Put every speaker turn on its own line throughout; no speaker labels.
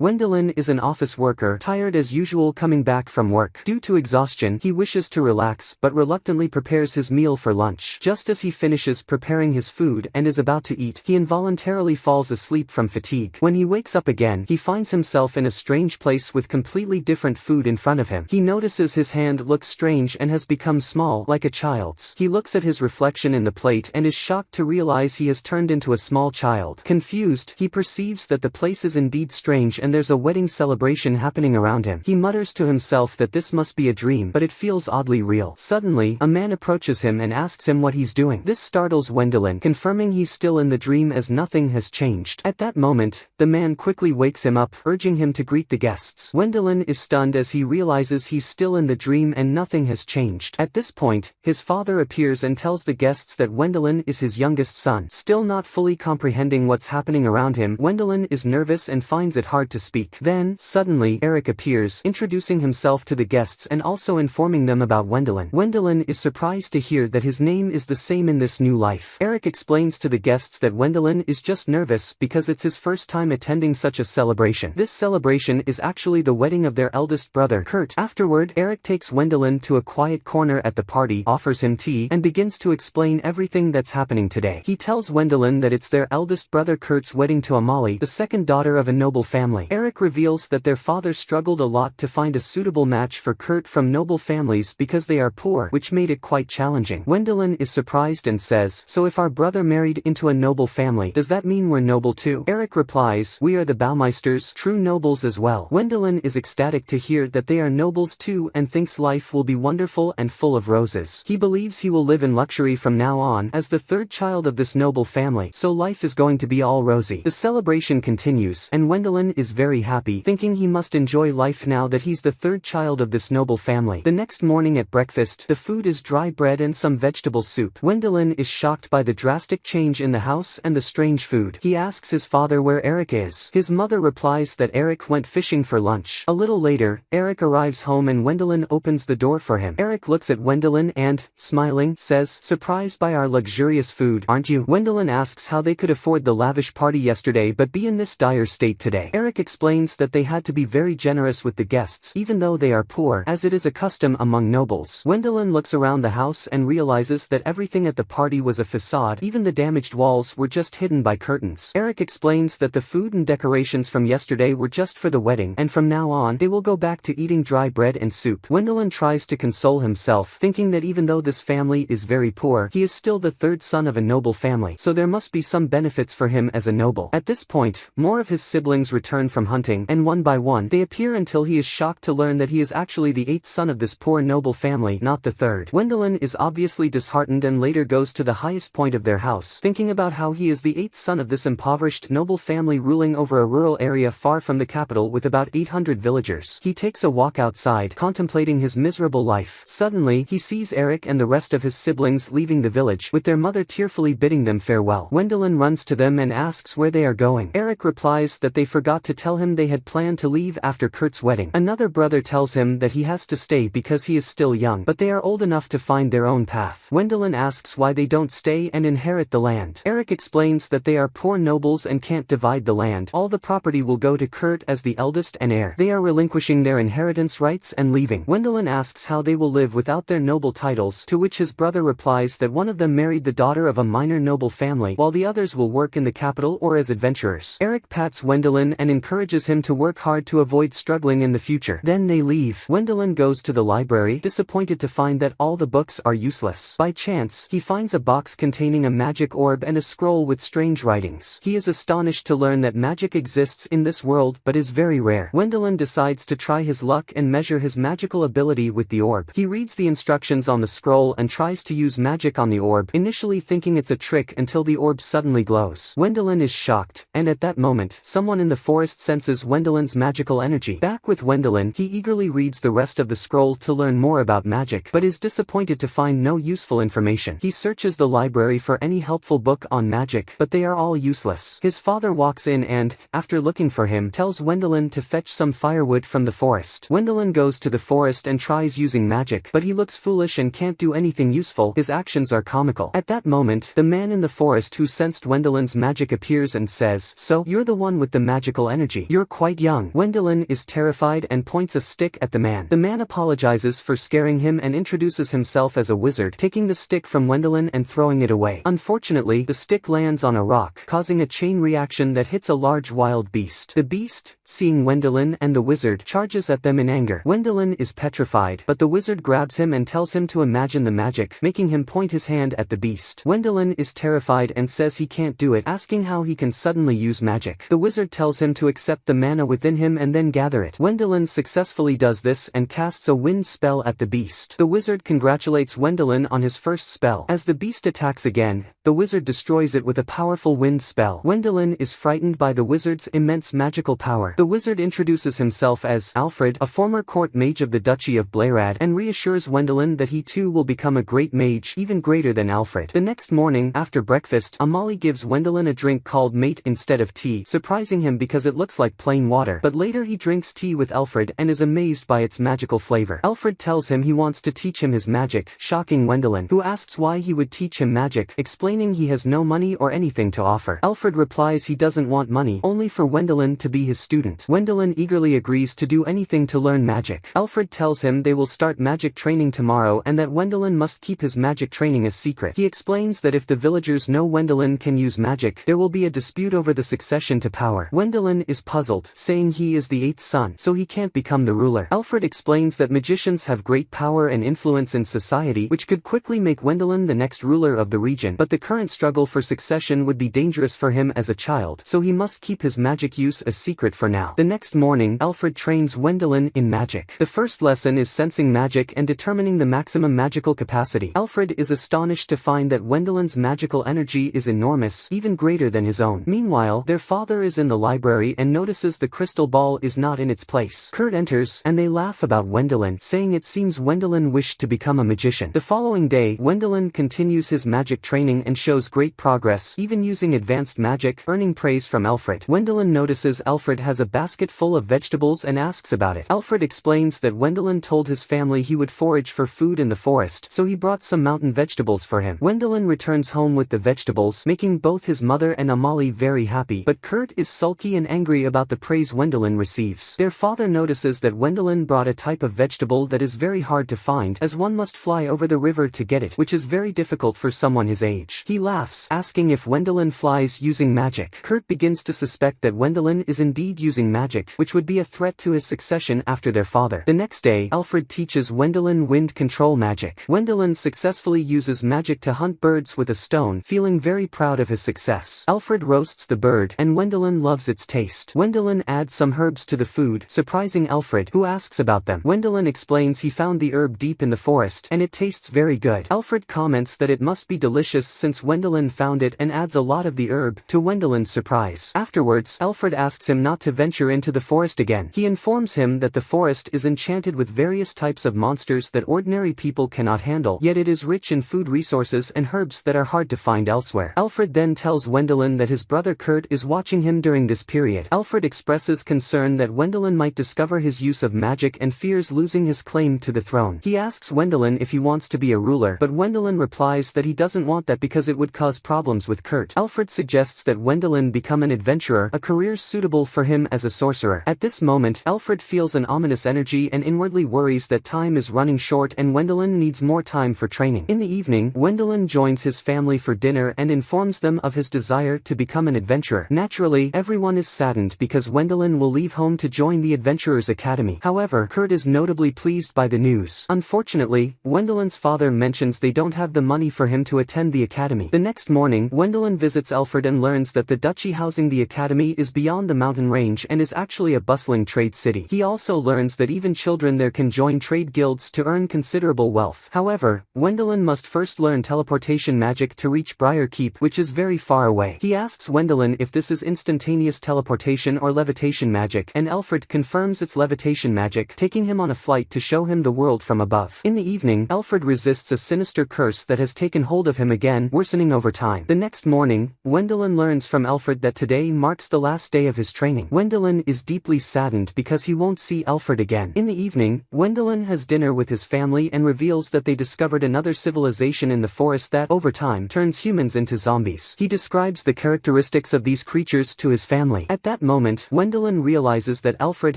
Wendelin is an office worker, tired as usual coming back from work. Due to exhaustion, he wishes to relax but reluctantly prepares his meal for lunch. Just as he finishes preparing his food and is about to eat, he involuntarily falls asleep from fatigue. When he wakes up again, he finds himself in a strange place with completely different food in front of him. He notices his hand looks strange and has become small, like a child's. He looks at his reflection in the plate and is shocked to realize he has turned into a small child. Confused, he perceives that the place is indeed strange and there's a wedding celebration happening around him. He mutters to himself that this must be a dream, but it feels oddly real. Suddenly, a man approaches him and asks him what he's doing. This startles Wendelin, confirming he's still in the dream as nothing has changed. At that moment, the man quickly wakes him up, urging him to greet the guests. Wendelin is stunned as he realizes he's still in the dream and nothing has changed. At this point, his father appears and tells the guests that Wendelin is his youngest son. Still not fully comprehending what's happening around him, Wendelin is nervous and finds it hard to speak. Then, suddenly, Eric appears, introducing himself to the guests and also informing them about Wendelin. Wendelin is surprised to hear that his name is the same in this new life. Eric explains to the guests that Wendelin is just nervous because it's his first time attending such a celebration. This celebration is actually the wedding of their eldest brother, Kurt. Afterward, Eric takes Wendelin to a quiet corner at the party, offers him tea, and begins to explain everything that's happening today. He tells Wendelin that it's their eldest brother Kurt's wedding to Amalie, the second daughter of a noble family. Eric reveals that their father struggled a lot to find a suitable match for Kurt from noble families because they are poor, which made it quite challenging. Wendelin is surprised and says, "So if our brother married into a noble family, does that mean we're noble too?" Eric replies, "We are the Baumeisters, true nobles as well." Wendelin is ecstatic to hear that they are nobles too and thinks life will be wonderful and full of roses. He believes he will live in luxury from now on as the third child of this noble family, so life is going to be all rosy. The celebration continues, and Wendelin is very happy, thinking he must enjoy life now that he's the third child of this noble family. The next morning at breakfast, the food is dry bread and some vegetable soup. Wendelin is shocked by the drastic change in the house and the strange food. He asks his father where Eric is. His mother replies that Eric went fishing for lunch. A little later, Eric arrives home and Wendelin opens the door for him. Eric looks at Wendelin and, smiling, says, "Surprised by our luxurious food, aren't you?" Wendelin asks how they could afford the lavish party yesterday but be in this dire state today. Eric explains that they had to be very generous with the guests even though they are poor, as it is a custom among nobles. Wendelin looks around the house and realizes that everything at the party was a facade, even the damaged walls were just hidden by curtains. Eric explains that the food and decorations from yesterday were just for the wedding, and from now on, they will go back to eating dry bread and soup. Wendelin tries to console himself, thinking that even though this family is very poor, he is still the third son of a noble family, so there must be some benefits for him as a noble. At this point, more of his siblings return from hunting, and one by one, they appear until he is shocked to learn that he is actually the eighth son of this poor noble family, not the third. Wendelin is obviously disheartened and later goes to the highest point of their house, thinking about how he is the eighth son of this impoverished noble family ruling over a rural area far from the capital with about 800 villagers. He takes a walk outside, contemplating his miserable life. Suddenly, he sees Eric and the rest of his siblings leaving the village, with their mother tearfully bidding them farewell. Wendelin runs to them and asks where they are going. Eric replies that they forgot to tell him they had planned to leave after Kurt's wedding. Another brother tells him that he has to stay because he is still young, but they are old enough to find their own path. Wendelin asks why they don't stay and inherit the land. Eric explains that they are poor nobles and can't divide the land. All the property will go to Kurt as the eldest and heir. They are relinquishing their inheritance rights and leaving. Wendelin asks how they will live without their noble titles, to which his brother replies that one of them married the daughter of a minor noble family, while the others will work in the capital or as adventurers. Eric pats Wendelin and encourages him to work hard to avoid struggling in the future. Then they leave. Wendelin goes to the library, disappointed to find that all the books are useless. By chance, he finds a box containing a magic orb and a scroll with strange writings. He is astonished to learn that magic exists in this world but is very rare. Wendelin decides to try his luck and measure his magical ability with the orb. He reads the instructions on the scroll and tries to use magic on the orb, initially thinking it's a trick until the orb suddenly glows. Wendelin is shocked, and at that moment, someone in the forest senses Wendelin's magical energy. Back with Wendelin, he eagerly reads the rest of the scroll to learn more about magic, but is disappointed to find no useful information. He searches the library for any helpful book on magic, but they are all useless. His father walks in and, after looking for him, tells Wendelin to fetch some firewood from the forest. Wendelin goes to the forest and tries using magic, but he looks foolish and can't do anything useful. His actions are comical. At that moment, the man in the forest who sensed Wendelin's magic appears and says, "So, you're the one with the magical energy." energy. You're quite young. Wendelin is terrified and points a stick at the man. The man apologizes for scaring him and introduces himself as a wizard, taking the stick from Wendelin and throwing it away. Unfortunately, the stick lands on a rock, causing a chain reaction that hits a large wild beast. The beast, seeing Wendelin and the wizard, charges at them in anger. Wendelin is petrified, but the wizard grabs him and tells him to imagine the magic, making him point his hand at the beast. Wendelin is terrified and says he can't do it, asking how he can suddenly use magic. The wizard tells him to accept the mana within him and then gather it. Wendelin successfully does this and casts a wind spell at the beast. The wizard congratulates Wendelin on his first spell. As the beast attacks again, the wizard destroys it with a powerful wind spell. Wendelin is frightened by the wizard's immense magical power. The wizard introduces himself as Alfred, a former court mage of the Duchy of Blaerad, and reassures Wendelin that he too will become a great mage, even greater than Alfred. The next morning, after breakfast, Amalie gives Wendelin a drink called mate instead of tea, surprising him because it looks like plain water. But later he drinks tea with Alfred and is amazed by its magical flavor. Alfred tells him he wants to teach him his magic, shocking Wendelin, who asks why he would teach him magic, explaining he has no money or anything to offer. Alfred replies he doesn't want money, only for Wendelin to be his student. Wendelin eagerly agrees to do anything to learn magic. Alfred tells him they will start magic training tomorrow and that Wendelin must keep his magic training a secret. He explains that if the villagers know Wendelin can use magic, there will be a dispute over the succession to power. Wendelin is puzzled, saying he is the 8th son, so he can't become the ruler. Alfred explains that magicians have great power and influence in society, which could quickly make Wendelin the next ruler of the region, but the current struggle for succession would be dangerous for him as a child, so he must keep his magic use a secret for now. The next morning, Alfred trains Wendelin in magic. The first lesson is sensing magic and determining the maximum magical capacity. Alfred is astonished to find that Wendelin's magical energy is enormous, even greater than his own. Meanwhile, their father is in the library and notices the crystal ball is not in its place. Kurt enters, and they laugh about Wendelin, saying it seems Wendelin wished to become a magician. The following day, Wendelin continues his magic training and shows great progress, even using advanced magic, earning praise from Alfred. Wendelin notices Alfred has a basket full of vegetables and asks about it. Alfred explains that Wendelin told his family he would forage for food in the forest, so he brought some mountain vegetables for him. Wendelin returns home with the vegetables, making both his mother and Amalie very happy, but Kurt is sulky and angry about the praise Wendelin receives. Their father notices that Wendelin brought a type of vegetable that is very hard to find, as one must fly over the river to get it, which is very difficult for someone his age. He laughs, asking if Wendelin flies using magic. Kurt begins to suspect that Wendelin is indeed using magic, which would be a threat to his succession after their father. The next day, Alfred teaches Wendelin wind control magic. Wendelin successfully uses magic to hunt birds with a stone, feeling very proud of his success. Alfred roasts the bird, and Wendelin loves its taste. Wendelin adds some herbs to the food, surprising Alfred, who asks about them. Wendelin explains he found the herb deep in the forest, and it tastes very good. Alfred comments that it must be delicious since Wendelin found it and adds a lot of the herb, to Wendelin's surprise. Afterwards, Alfred asks him not to venture into the forest again. He informs him that the forest is enchanted with various types of monsters that ordinary people cannot handle, yet it is rich in food resources and herbs that are hard to find elsewhere. Alfred then tells Wendelin that his brother Kurt is watching him during this period. Alfred expresses concern that Wendelin might discover his use of magic and fears losing his claim to the throne. He asks Wendelin if he wants to be a ruler, but Wendelin replies that he doesn't want that because it would cause problems with Kurt. Alfred suggests that Wendelin become an adventurer, a career suitable for him as a sorcerer. At this moment, Alfred feels an ominous energy and inwardly worries that time is running short and Wendelin needs more time for training. In the evening, Wendelin joins his family for dinner and informs them of his desire to become an adventurer. Naturally, everyone is saddened because Wendelin will leave home to join the Adventurers Academy. However, Kurt is notably pleased by the news. Unfortunately, Wendelin's father mentions they don't have the money for him to attend the academy. The next morning, Wendelin visits Alfred and learns that the duchy housing the academy is beyond the mountain range and is actually a bustling trade city. He also learns that even children there can join trade guilds to earn considerable wealth. However, Wendelin must first learn teleportation magic to reach Briar Keep, which is very far away. He asks Wendelin if this is instantaneous teleportation or levitation magic, and Alfred confirms it's levitation magic, taking him on a flight to show him the world from above. In the evening, Alfred resists a sinister curse that has taken hold of him again, worsening over time. The next morning, Wendelin learns from Alfred that today marks the last day of his training. Wendelin is deeply saddened because he won't see Alfred again. In the evening, Wendelin has dinner with his family and reveals that they discovered another civilization in the forest that, over time, turns humans into zombies. He describes the characteristics of these creatures to his family. At that that moment, Wendelin realizes that Alfred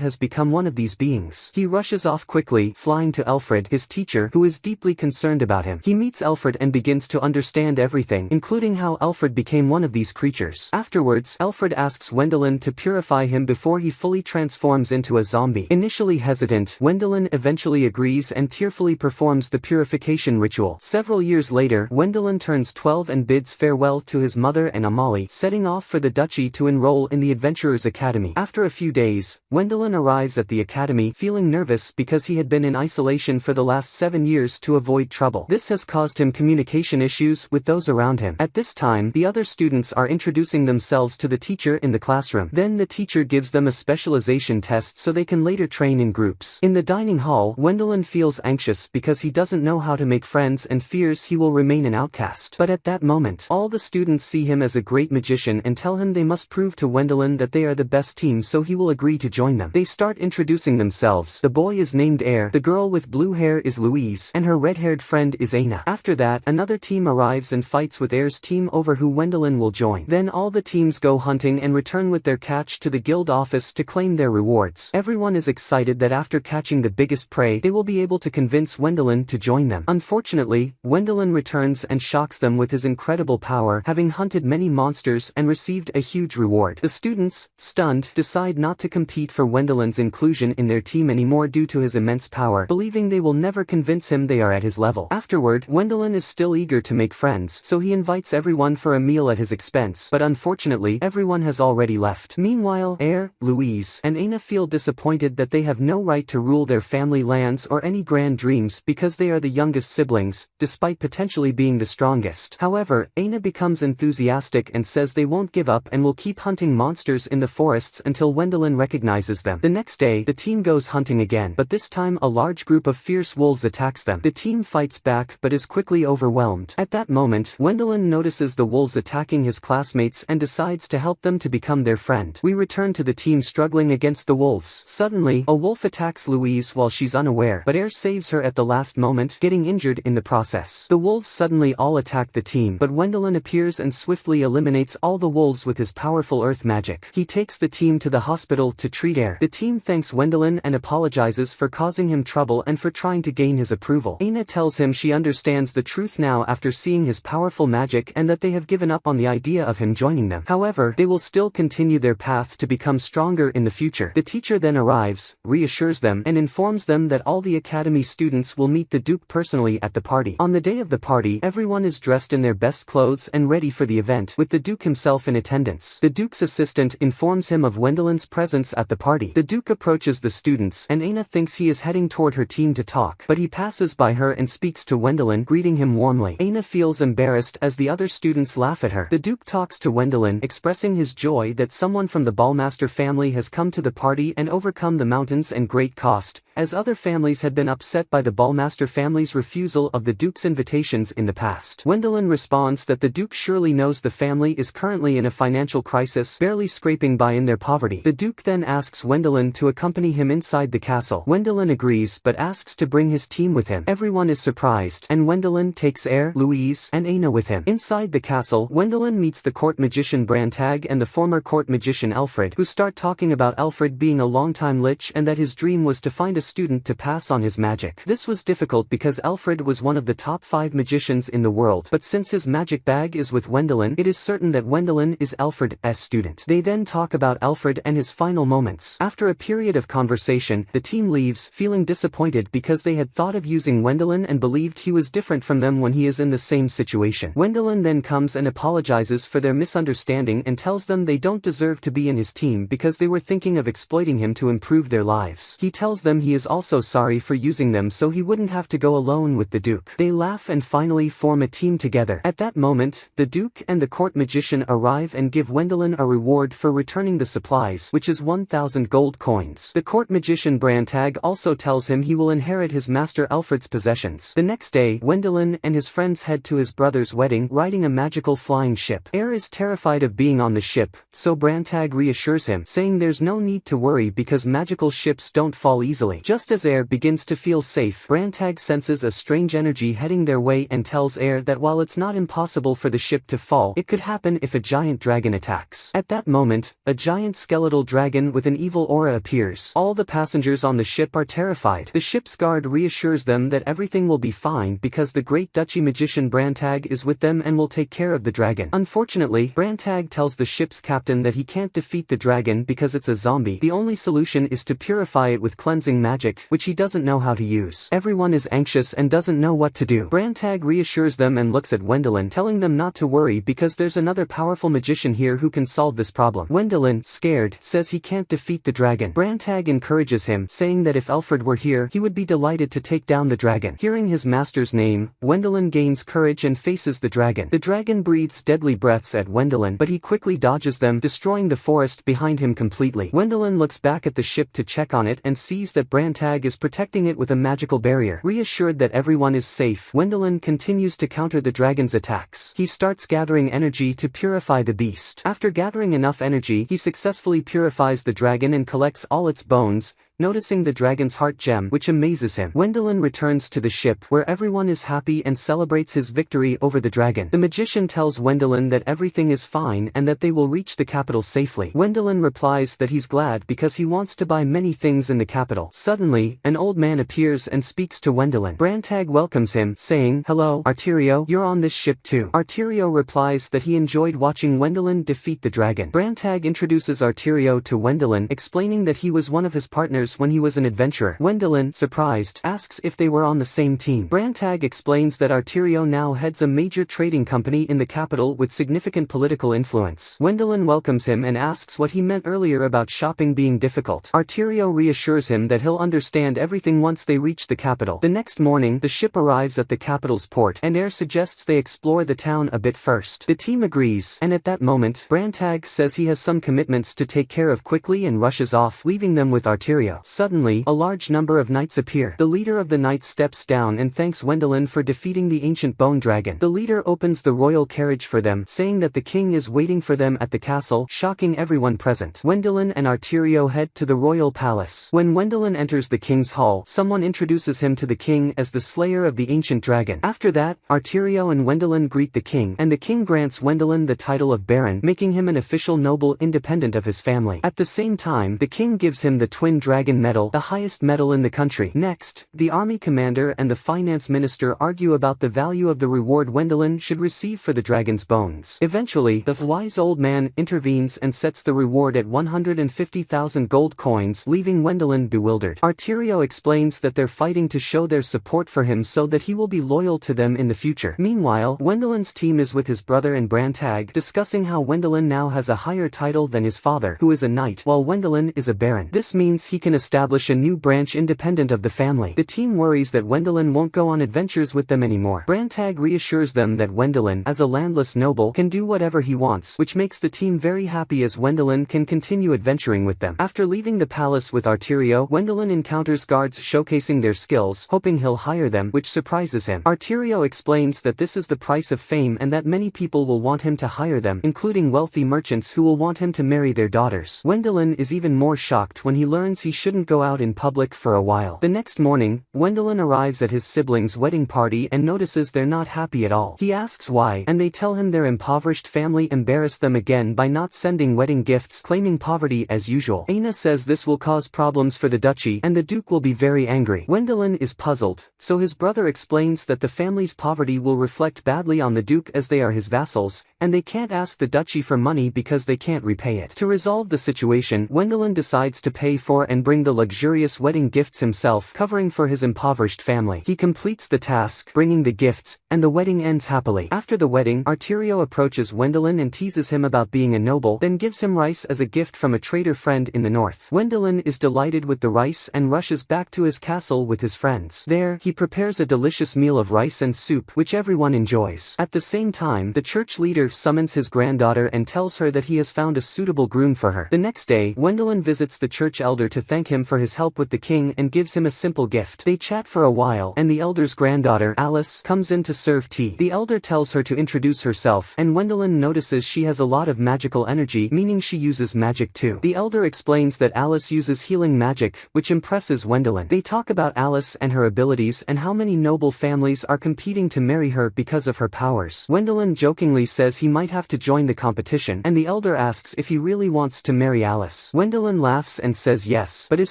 has become one of these beings. He rushes off quickly, flying to Alfred, his teacher, who is deeply concerned about him. He meets Alfred and begins to understand everything, including how Alfred became one of these creatures. Afterwards, Alfred asks Wendelin to purify him before he fully transforms into a zombie. Initially hesitant, Wendelin eventually agrees and tearfully performs the purification ritual. Several years later, Wendelin turns 12 and bids farewell to his mother and Amalie, setting off for the duchy to enroll in the Adventurers Academy. After a few days, Wendelin arrives at the academy, feeling nervous because he had been in isolation for the last 7 years to avoid trouble. This has caused him communication issues with those around him. At this time, the other students are introducing themselves to the teacher in the classroom. Then the teacher gives them a specialization test so they can later train in groups. In the dining hall, Wendelin feels anxious because he doesn't know how to make friends and fears he will remain an outcast. But at that moment, all the students see him as a great magician and tell him they must prove to Wendelin that they are the best team, so he will agree to join them. They start introducing themselves. The boy is named Air, the girl with blue hair is Louise, and her red-haired friend is Aina. After that, another team arrives and fights with Air's team over who Wendelin will join. Then all the teams go hunting and return with their catch to the guild office to claim their rewards. Everyone is excited that after catching the biggest prey, they will be able to convince Wendelin to join them. Unfortunately, Wendelin returns and shocks them with his incredible power, having hunted many monsters and received a huge reward. The students, stunned, decide not to compete for Wendelin's inclusion in their team anymore due to his immense power, believing they will never convince him they are at his level. Afterward, Wendelin is still eager to make friends, so he invites everyone for a meal at his expense, but unfortunately, everyone has already left. Meanwhile, Air, Louise, and Aina feel disappointed that they have no right to rule their family lands or any grand dreams because they are the youngest siblings, despite potentially being the strongest. However, Aina becomes enthusiastic and says they won't give up and will keep hunting monsters in the forests until Wendelin recognizes them. The next day, the team goes hunting again, but this time a large group of fierce wolves attacks them. The team fights back but is quickly overwhelmed. At that moment, Wendelin notices the wolves attacking his classmates and decides to help them to become their friend. We return to the team struggling against the wolves. Suddenly, a wolf attacks Louise while she's unaware, but Air saves her at the last moment, getting injured in the process. The wolves suddenly all attack the team, but Wendelin appears and swiftly eliminates all the wolves with his powerful earth magic. He takes the team to the hospital to treat Air. The team thanks Wendelin and apologizes for causing him trouble and for trying to gain his approval. Aina tells him she understands the truth now after seeing his powerful magic and that they have given up on the idea of him joining them. However, they will still continue their path to become stronger in the future. The teacher then arrives, reassures them, and informs them that all the academy students will meet the Duke personally at the party. On the day of the party, everyone is dressed in their best clothes and ready for the event, with the Duke himself in attendance. The Duke's assistant informs him of Wendelin's presence at the party. The Duke approaches the students, and Aina thinks he is heading toward her team to talk, but he passes by her and speaks to Wendelin, greeting him warmly. Aina feels embarrassed as the other students laugh at her. The Duke talks to Wendelin, expressing his joy that someone from the Ballmaster family has come to the party and overcome the mountains and great cost, as other families had been upset by the Ballmaster family's refusal of the Duke's invitations in the past. Wendelin responds that the Duke surely knows the family is currently in a financial crisis, barely scraping by in their poverty. The Duke then asks Wendelin to accompany him inside the castle. Wendelin agrees but asks to bring his team with him. Everyone is surprised, and Wendelin takes Air, Louise, and Aina with him. Inside the castle, Wendelin meets the court magician Brantag and the former court magician Alfred, who start talking about Alfred being a longtime lich and that his dream was to find a student to pass on his magic. This was difficult because Alfred was one of the top 5 magicians in the world, but since his magic bag is with Wendelin, it is certain that Wendelin is Alfred's student. They then talk about Alfred and his final moments. After a period of conversation, the team leaves, feeling disappointed because they had thought of using Wendelin and believed he was different from them when he is in the same situation. Wendelin then comes and apologizes for their misunderstanding and tells them they don't deserve to be in his team because they were thinking of exploiting him to improve their lives. He tells them he is also sorry for using them so he wouldn't have to go alone with the Duke. They laugh and finally form a team together. At that moment, the Duke and the court magician arrive and give Wendelin a reward for returning the supplies, which is 1,000 gold coins. The court magician Brantag also tells him he will inherit his master Alfred's possessions. The next day, Wendelin and his friends head to his brother's wedding, riding a magical flying ship. Air is terrified of being on the ship, so Brantag reassures him, saying there's no need to worry because magical ships don't fall easily. Just as Air begins to feel safe, Brantag senses a strange energy heading their way and tells Air that while it's not impossible for the ship to fall, it could happen if a giant dragon attacks. At that moment, a giant skeletal dragon with an evil aura appears. All the passengers on the ship are terrified. The ship's guard reassures them that everything will be fine because the Great Duchy magician Brantag is with them and will take care of the dragon. Unfortunately, Brantag tells the ship's captain that he can't defeat the dragon because it's a zombie. The only solution is to purify it with cleansing magic, which he doesn't know how to use. Everyone is anxious and doesn't know what to do. Brantag reassures them and looks at Wendelin, telling them not to worry because there's another powerful magician here who can solve this problem. Wendelin, scared, says he can't defeat the dragon. Brantag encourages him, saying that if Alfred were here, he would be delighted to take down the dragon. Hearing his master's name, Wendelin gains courage and faces the dragon. The dragon breathes deadly breaths at Wendelin, but he quickly dodges them, destroying the forest behind him completely. Wendelin looks back at the ship to check on it and sees that Brantag is protecting it with a magical barrier. Reassured that everyone is safe, Wendelin continues to counter the dragon's attacks. He starts gathering energy to purify the beast. After gathering enough energy, he successfully purifies the dragon and collects all its bones, noticing the dragon's heart gem, which amazes him. Wendelin returns to the ship where everyone is happy and celebrates his victory over the dragon. The magician tells Wendelin that everything is fine and that they will reach the capital safely. Wendelin replies that he's glad because he wants to buy many things in the capital. Suddenly, an old man appears and speaks to Wendelin. Brantag welcomes him, saying, "Hello, Arterio, you're on this ship too." Arterio replies that he enjoyed watching Wendelin defeat the dragon. Brantag introduces Arterio to Wendelin, explaining that he was one of his partners when he was an adventurer. Wendelin, surprised, asks if they were on the same team. Brantag explains that Arterio now heads a major trading company in the capital with significant political influence. Wendelin welcomes him and asks what he meant earlier about shopping being difficult. Arterio reassures him that he'll understand everything once they reach the capital. The next morning, the ship arrives at the capital's port, and Air suggests they explore the town a bit first. The team agrees, and at that moment, Brantag says he has some commitments to take care of quickly and rushes off, leaving them with Arterio. Suddenly, a large number of knights appear. The leader of the knights steps down and thanks Wendelin for defeating the ancient bone dragon. The leader opens the royal carriage for them, saying that the king is waiting for them at the castle, shocking everyone present. Wendelin and Arterio head to the royal palace. When Wendelin enters the king's hall, someone introduces him to the king as the slayer of the ancient dragon. After that, Arterio and Wendelin greet the king, and the king grants Wendelin the title of baron, making him an official noble independent of his family. At the same time, the king gives him the twin dragon medal, the highest medal in the country. Next, the army commander and the finance minister argue about the value of the reward Wendelin should receive for the dragon's bones. Eventually, the wise old man intervenes and sets the reward at 150,000 gold coins, leaving Wendelin bewildered. Arterio explains that they're fighting to show their support for him so that he will be loyal to them in the future. Meanwhile, Wendelin's team is with his brother and Brantag, discussing how Wendelin now has a higher title than his father, who is a knight, while Wendelin is a baron. This means he can establish a new branch independent of the family. The team worries that Wendelin won't go on adventures with them anymore. Brantag reassures them that Wendelin, as a landless noble, can do whatever he wants, which makes the team very happy as Wendelin can continue adventuring with them. After leaving the palace with Arterio, Wendelin encounters guards showcasing their skills, hoping he'll hire them, which surprises him. Arterio explains that this is the price of fame and that many people will want him to hire them, including wealthy merchants who will want him to marry their daughters. Wendelin is even more shocked when he learns he shouldn't go out in public for a while. The next morning, Wendelin arrives at his siblings' wedding party and notices they're not happy at all. He asks why, and they tell him their impoverished family embarrassed them again by not sending wedding gifts, claiming poverty as usual. Aina says this will cause problems for the duchy, and the duke will be very angry. Wendelin is puzzled, so his brother explains that the family's poverty will reflect badly on the duke as they are his vassals, and they can't ask the duchy for money because they can't repay it. To resolve the situation, Wendelin decides to pay for and bring the luxurious wedding gifts himself, covering for his impoverished family. He completes the task, bringing the gifts, and the wedding ends happily. After the wedding, Arterio approaches Wendelin and teases him about being a noble, then gives him rice as a gift from a trader friend in the north. Wendelin is delighted with the rice and rushes back to his castle with his friends. There, he prepares a delicious meal of rice and soup, which everyone enjoys. At the same time, the church leader summons his granddaughter and tells her that he has found a suitable groom for her. The next day, Wendelin visits the church elder to thank thank him for his help with the king and gives him a simple gift. They chat for a while, and the elder's granddaughter, Alice, comes in to serve tea. The elder tells her to introduce herself, and Wendelin notices she has a lot of magical energy, meaning she uses magic too. The elder explains that Alice uses healing magic, which impresses Wendelin. They talk about Alice and her abilities and how many noble families are competing to marry her because of her powers. Wendelin jokingly says he might have to join the competition, and the elder asks if he really wants to marry Alice. Wendelin laughs and says yes, but is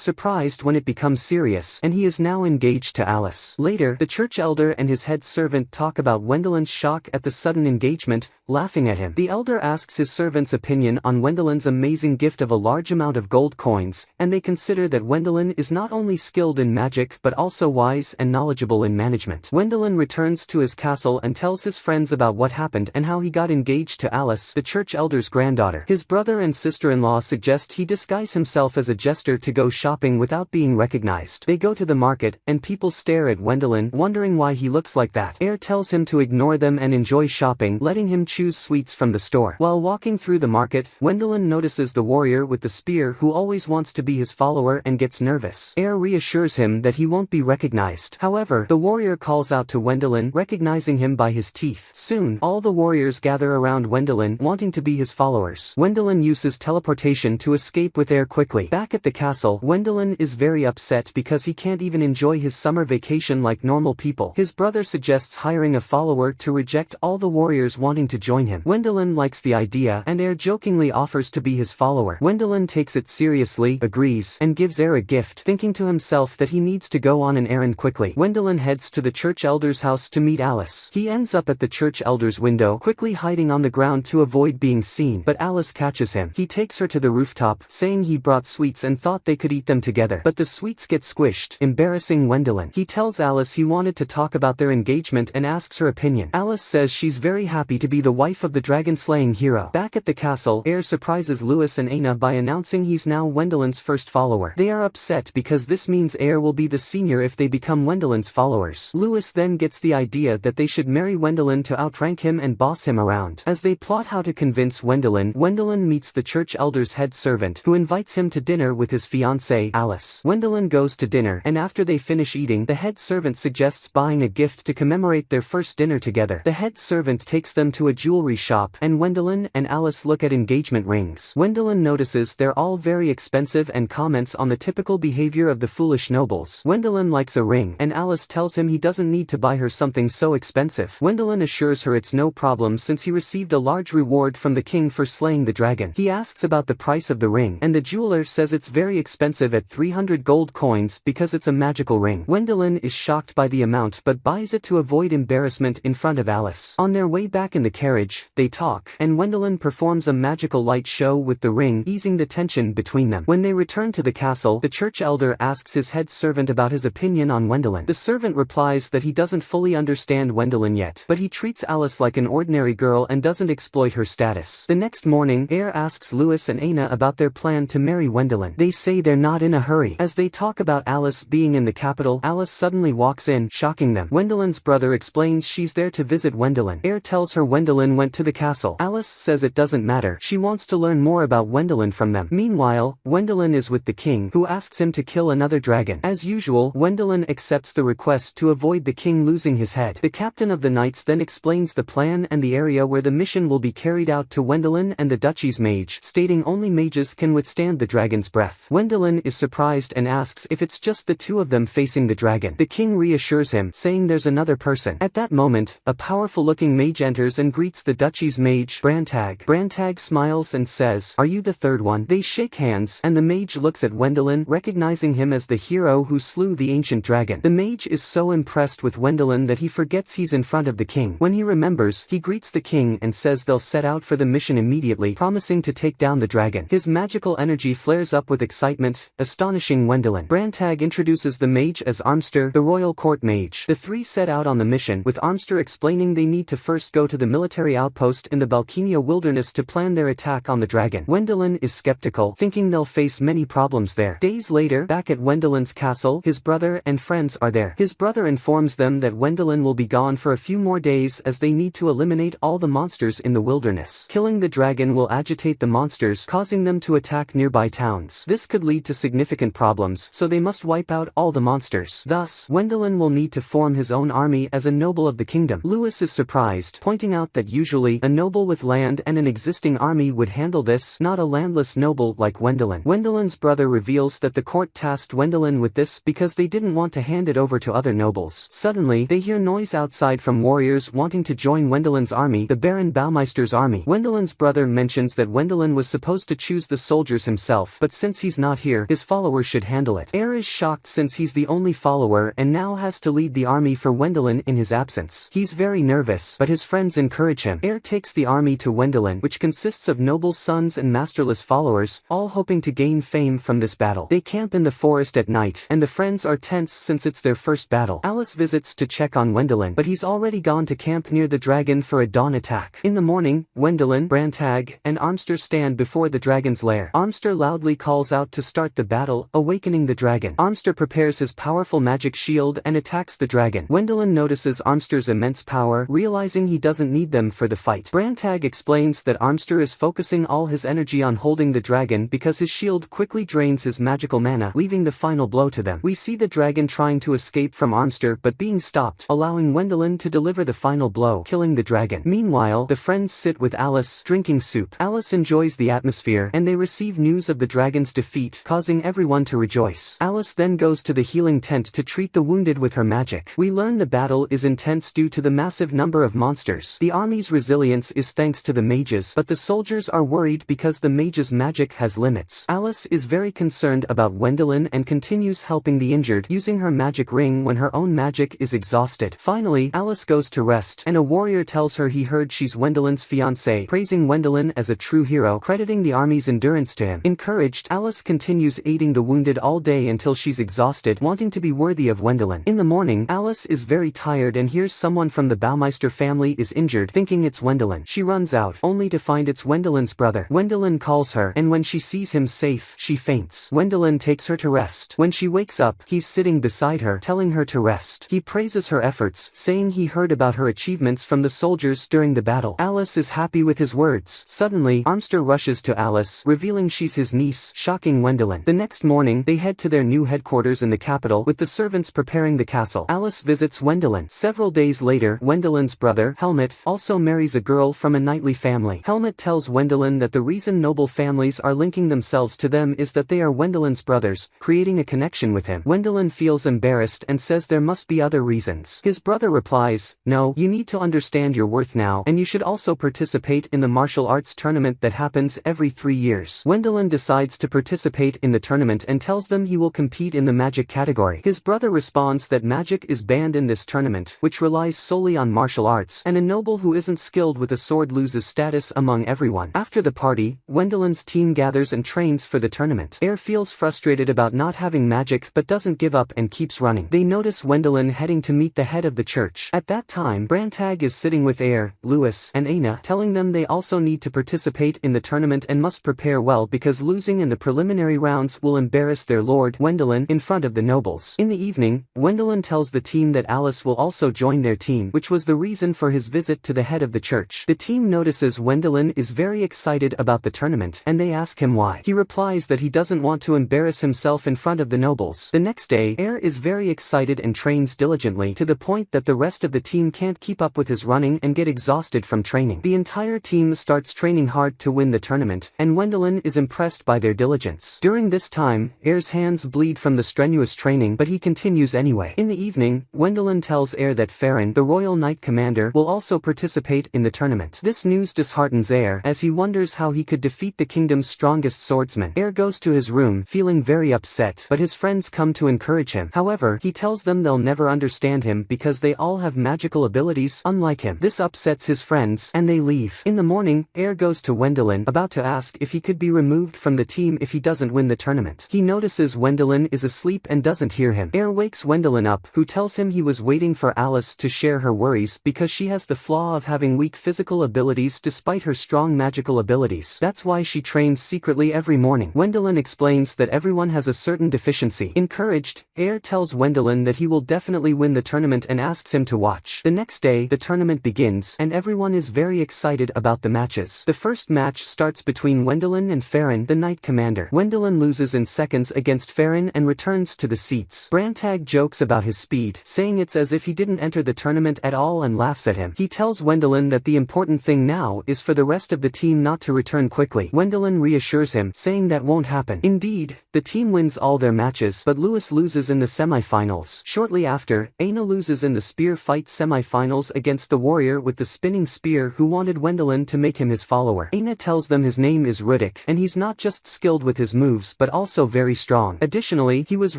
surprised when it becomes serious, and he is now engaged to Alice. Later, the church elder and his head servant talk about Wendelin's shock at the sudden engagement, laughing at him. The elder asks his servant's opinion on Wendelin's amazing gift of a large amount of gold coins, and they consider that Wendelin is not only skilled in magic but also wise and knowledgeable in management. Wendelin returns to his castle and tells his friends about what happened and how he got engaged to Alice, the church elder's granddaughter. His brother and sister-in-law suggest he disguise himself as a jester to go shopping without being recognized. They go to the market, and people stare at Wendelin, wondering why he looks like that. Air tells him to ignore them and enjoy shopping, letting him choose sweets from the store. While walking through the market, Wendelin notices the warrior with the spear who always wants to be his follower and gets nervous. Air reassures him that he won't be recognized. However, the warrior calls out to Wendelin, recognizing him by his teeth. Soon, all the warriors gather around Wendelin, wanting to be his followers. Wendelin uses teleportation to escape with Air quickly. Back at the castle, Wendelin is very upset because he can't even enjoy his summer vacation like normal people. His brother suggests hiring a follower to reject all the warriors wanting to join him. Wendelin likes the idea, and Air jokingly offers to be his follower. Wendelin takes it seriously, agrees, and gives Air a gift, thinking to himself that he needs to go on an errand quickly. Wendelin heads to the church elder's house to meet Alice. He ends up at the church elder's window, quickly hiding on the ground to avoid being seen, but Alice catches him. He takes her to the rooftop, saying he brought sweets and thought they could eat them together, but the sweets get squished, embarrassing Wendelin. He tells Alice he wanted to talk about their engagement and asks her opinion. Alice says she's very happy to be the wife of the dragon-slaying hero. Back at the castle, Air surprises Louis and Aina by announcing he's now Wendelin's first follower. They are upset because this means Air will be the senior if they become Wendelin's followers. Louis then gets the idea that they should marry Wendelin to outrank him and boss him around. As they plot how to convince Wendelin, Wendelin meets the church elder's head servant, who invites him to dinner with his fiancée, Alice. Wendelin goes to dinner, and after they finish eating, the head servant suggests buying a gift to commemorate their first dinner together. The head servant takes them to a jewelry shop, and Wendelin and Alice look at engagement rings. Wendelin notices they're all very expensive and comments on the typical behavior of the foolish nobles. Wendelin likes a ring, and Alice tells him he doesn't need to buy her something so expensive. Wendelin assures her it's no problem since he received a large reward from the king for slaying the dragon. He asks about the price of the ring, and the jeweler says it's very expensive at 300 gold coins because it's a magical ring. Wendelin is shocked by the amount but buys it to avoid embarrassment in front of Alice. On their way back in the carriage, they talk, and Wendelin performs a magical light show with the ring, easing the tension between them. When they return to the castle, the church elder asks his head servant about his opinion on Wendelin. The servant replies that he doesn't fully understand Wendelin yet, but he treats Alice like an ordinary girl and doesn't exploit her status. The next morning, Air asks Louis and Aina about their plan to marry Wendelin. They say they're not in a hurry. As they talk about Alice being in the capital, Alice suddenly walks in, shocking them. Wendelin's brother explains she's there to visit Wendelin. Air tells her Wendelin went to the castle. Alice says it doesn't matter. She wants to learn more about Wendelin from them. Meanwhile, Wendelin is with the king, who asks him to kill another dragon. As usual, Wendelin accepts the request to avoid the king losing his head. The captain of the knights then explains the plan and the area where the mission will be carried out to Wendelin and the duchy's mage, stating only mages can withstand the dragon's breath. Wendelin is surprised and asks if it's just the two of them facing the dragon. The king reassures him, saying there's another person. At that moment, a powerful-looking mage enters and greets the duchy's mage, Brantag. Brantag smiles and says, "Are you the third one?" They shake hands, and the mage looks at Wendelin, recognizing him as the hero who slew the ancient dragon. The mage is so impressed with Wendelin that he forgets he's in front of the king. When he remembers, he greets the king and says they'll set out for the mission immediately, promising to take down the dragon. His magical energy flares up with excitement, astonishing Wendelin. Brantag introduces the mage as Armster, the royal court mage. The three set out on the mission, with Armster explaining they need to first go to the military military outpost in the Balkenia wilderness to plan their attack on the dragon. Wendelin is skeptical, thinking they'll face many problems there. Days later, back at Wendelin's castle, his brother and friends are there. His brother informs them that Wendelin will be gone for a few more days as they need to eliminate all the monsters in the wilderness. Killing the dragon will agitate the monsters, causing them to attack nearby towns. This could lead to significant problems, so they must wipe out all the monsters. Thus, Wendelin will need to form his own army as a noble of the kingdom. Louis is surprised, pointing out that usually, a noble with land and an existing army would handle this, not a landless noble like Wendelin. Wendelin's brother reveals that the court tasked Wendelin with this because they didn't want to hand it over to other nobles. Suddenly, they hear noise outside from warriors wanting to join Wendelin's army, the Baron Baumeister's army. Wendelin's brother mentions that Wendelin was supposed to choose the soldiers himself, but since he's not here, his followers should handle it. Heir is shocked since he's the only follower and now has to lead the army for Wendelin in his absence. He's very nervous, but his friends encourage him. Heir takes the army to Wendelin, which consists of noble sons and masterless followers, all hoping to gain fame from this battle. They camp in the forest at night, and the friends are tense since it's their first battle. Alice visits to check on Wendelin, but he's already gone to camp near the dragon for a dawn attack. In the morning, Wendelin, Brantag, and Armster stand before the dragon's lair. Armster loudly calls out to start the battle, awakening the dragon. Armster prepares his powerful magic shield and attacks the dragon. Wendelin notices Armster's immense power, realizing he doesn't need them for the fight. Brantag explains that Armster is focusing all his energy on holding the dragon because his shield quickly drains his magical mana, leaving the final blow to them. We see the dragon trying to escape from Armster but being stopped, allowing Wendelin to deliver the final blow, killing the dragon. Meanwhile, the friends sit with Alice, drinking soup. Alice enjoys the atmosphere, and they receive news of the dragon's defeat, causing everyone to rejoice. Alice then goes to the healing tent to treat the wounded with her magic. We learn the battle is intense due to the massive number of monsters. The army's resilience is thanks to the mages, but the soldiers are worried because the mage's magic has limits. Alice is very concerned about Wendelin and continues helping the injured, using her magic ring when her own magic is exhausted. Finally, Alice goes to rest, and a warrior tells her he heard she's Wendelin's fiancé, praising Wendelin as a true hero, crediting the army's endurance to him. Encouraged, Alice continues aiding the wounded all day until she's exhausted, wanting to be worthy of Wendelin. In the morning, Alice is very tired and hears someone from the Baumeister family is injured, thinking it's Wendelin. She runs out, only to find it's Wendelin's brother. Wendelin calls her, and when she sees him safe, she faints. Wendelin takes her to rest. When she wakes up, he's sitting beside her, telling her to rest. He praises her efforts, saying he heard about her achievements from the soldiers during the battle. Alice is happy with his words. Suddenly, Armster rushes to Alice, revealing she's his niece, shocking Wendelin. The next morning, they head to their new headquarters in the capital, with the servants preparing the castle. Alice visits Wendelin. Several days later, Wendelin's brother, Helmut, also marries a girl from a knightly family. Helmut tells Wendelin that the reason noble families are linking themselves to them is that they are Wendelin's brothers, creating a connection with him. Wendelin feels embarrassed and says there must be other reasons. His brother replies, "No, you need to understand your worth now, and you should also participate in the martial arts tournament that happens every 3 years." Wendelin decides to participate in the tournament and tells them he will compete in the magic category. His brother responds that magic is banned in this tournament, which relies solely on martial arts, and a noble who isn't skilled with a sword loses status among everyone. After the party, Wendelin's team gathers and trains for the tournament. Heir feels frustrated about not having magic but doesn't give up and keeps running. They notice Wendelin heading to meet the head of the church. At that time, Brantag is sitting with Heir, Louis, and Aina, telling them they also need to participate in the tournament and must prepare well because losing in the preliminary rounds will embarrass their lord, Wendelin, in front of the nobles. In the evening, Wendelin tells the team that Alice will also join their team, which was the reason for his visit to the head of the church. The team notices Wendelin is very excited about the tournament, and they ask him why. He replies that he doesn't want to embarrass himself in front of the nobles. The next day, Heir is very excited and trains diligently to the point that the rest of the team can't keep up with his running and get exhausted from training. The entire team starts training hard to win the tournament, and Wendelin is impressed by their diligence. During this time, Heir's hands bleed from the strenuous training, but he continues anyway. In the evening, Wendelin tells Heir that Farron, the royal knight commander, will also participate in the tournament. This news disheartens Heir, as he wonders how he could defeat the kingdom's strongest swordsman. Heir goes to his room, feeling very upset, but his friends come to encourage him. However, he tells them they'll never understand him because they all have magical abilities unlike him. This upsets his friends, and they leave. In the morning, Heir goes to Wendelin, about to ask if he could be removed from the team if he doesn't win the tournament. He notices Wendelin is asleep and doesn't hear him. Heir wakes Wendelin up, who tells him he was waiting for Alice to share her worries because she has the flaw of love having weak physical abilities despite her strong magical abilities. That's why she trains secretly every morning. Wendelin explains that everyone has a certain deficiency. Encouraged, Air tells Wendelin that he will definitely win the tournament and asks him to watch. The next day, the tournament begins, and everyone is very excited about the matches. The first match starts between Wendelin and Farron, the Knight Commander. Wendelin loses in seconds against Farron and returns to the seats. Brantag jokes about his speed, saying it's as if he didn't enter the tournament at all and laughs at him. He tells Wendelin that the important thing now is for the rest of the team not to return quickly. Wendelin reassures him, saying that won't happen. Indeed, the team wins all their matches, but Lewis loses in the semi-finals. Shortly after, Aina loses in the spear fight semi-finals against the warrior with the spinning spear who wanted Wendelin to make him his follower. Aina tells them his name is Rudik, and he's not just skilled with his moves but also very strong. Additionally, he was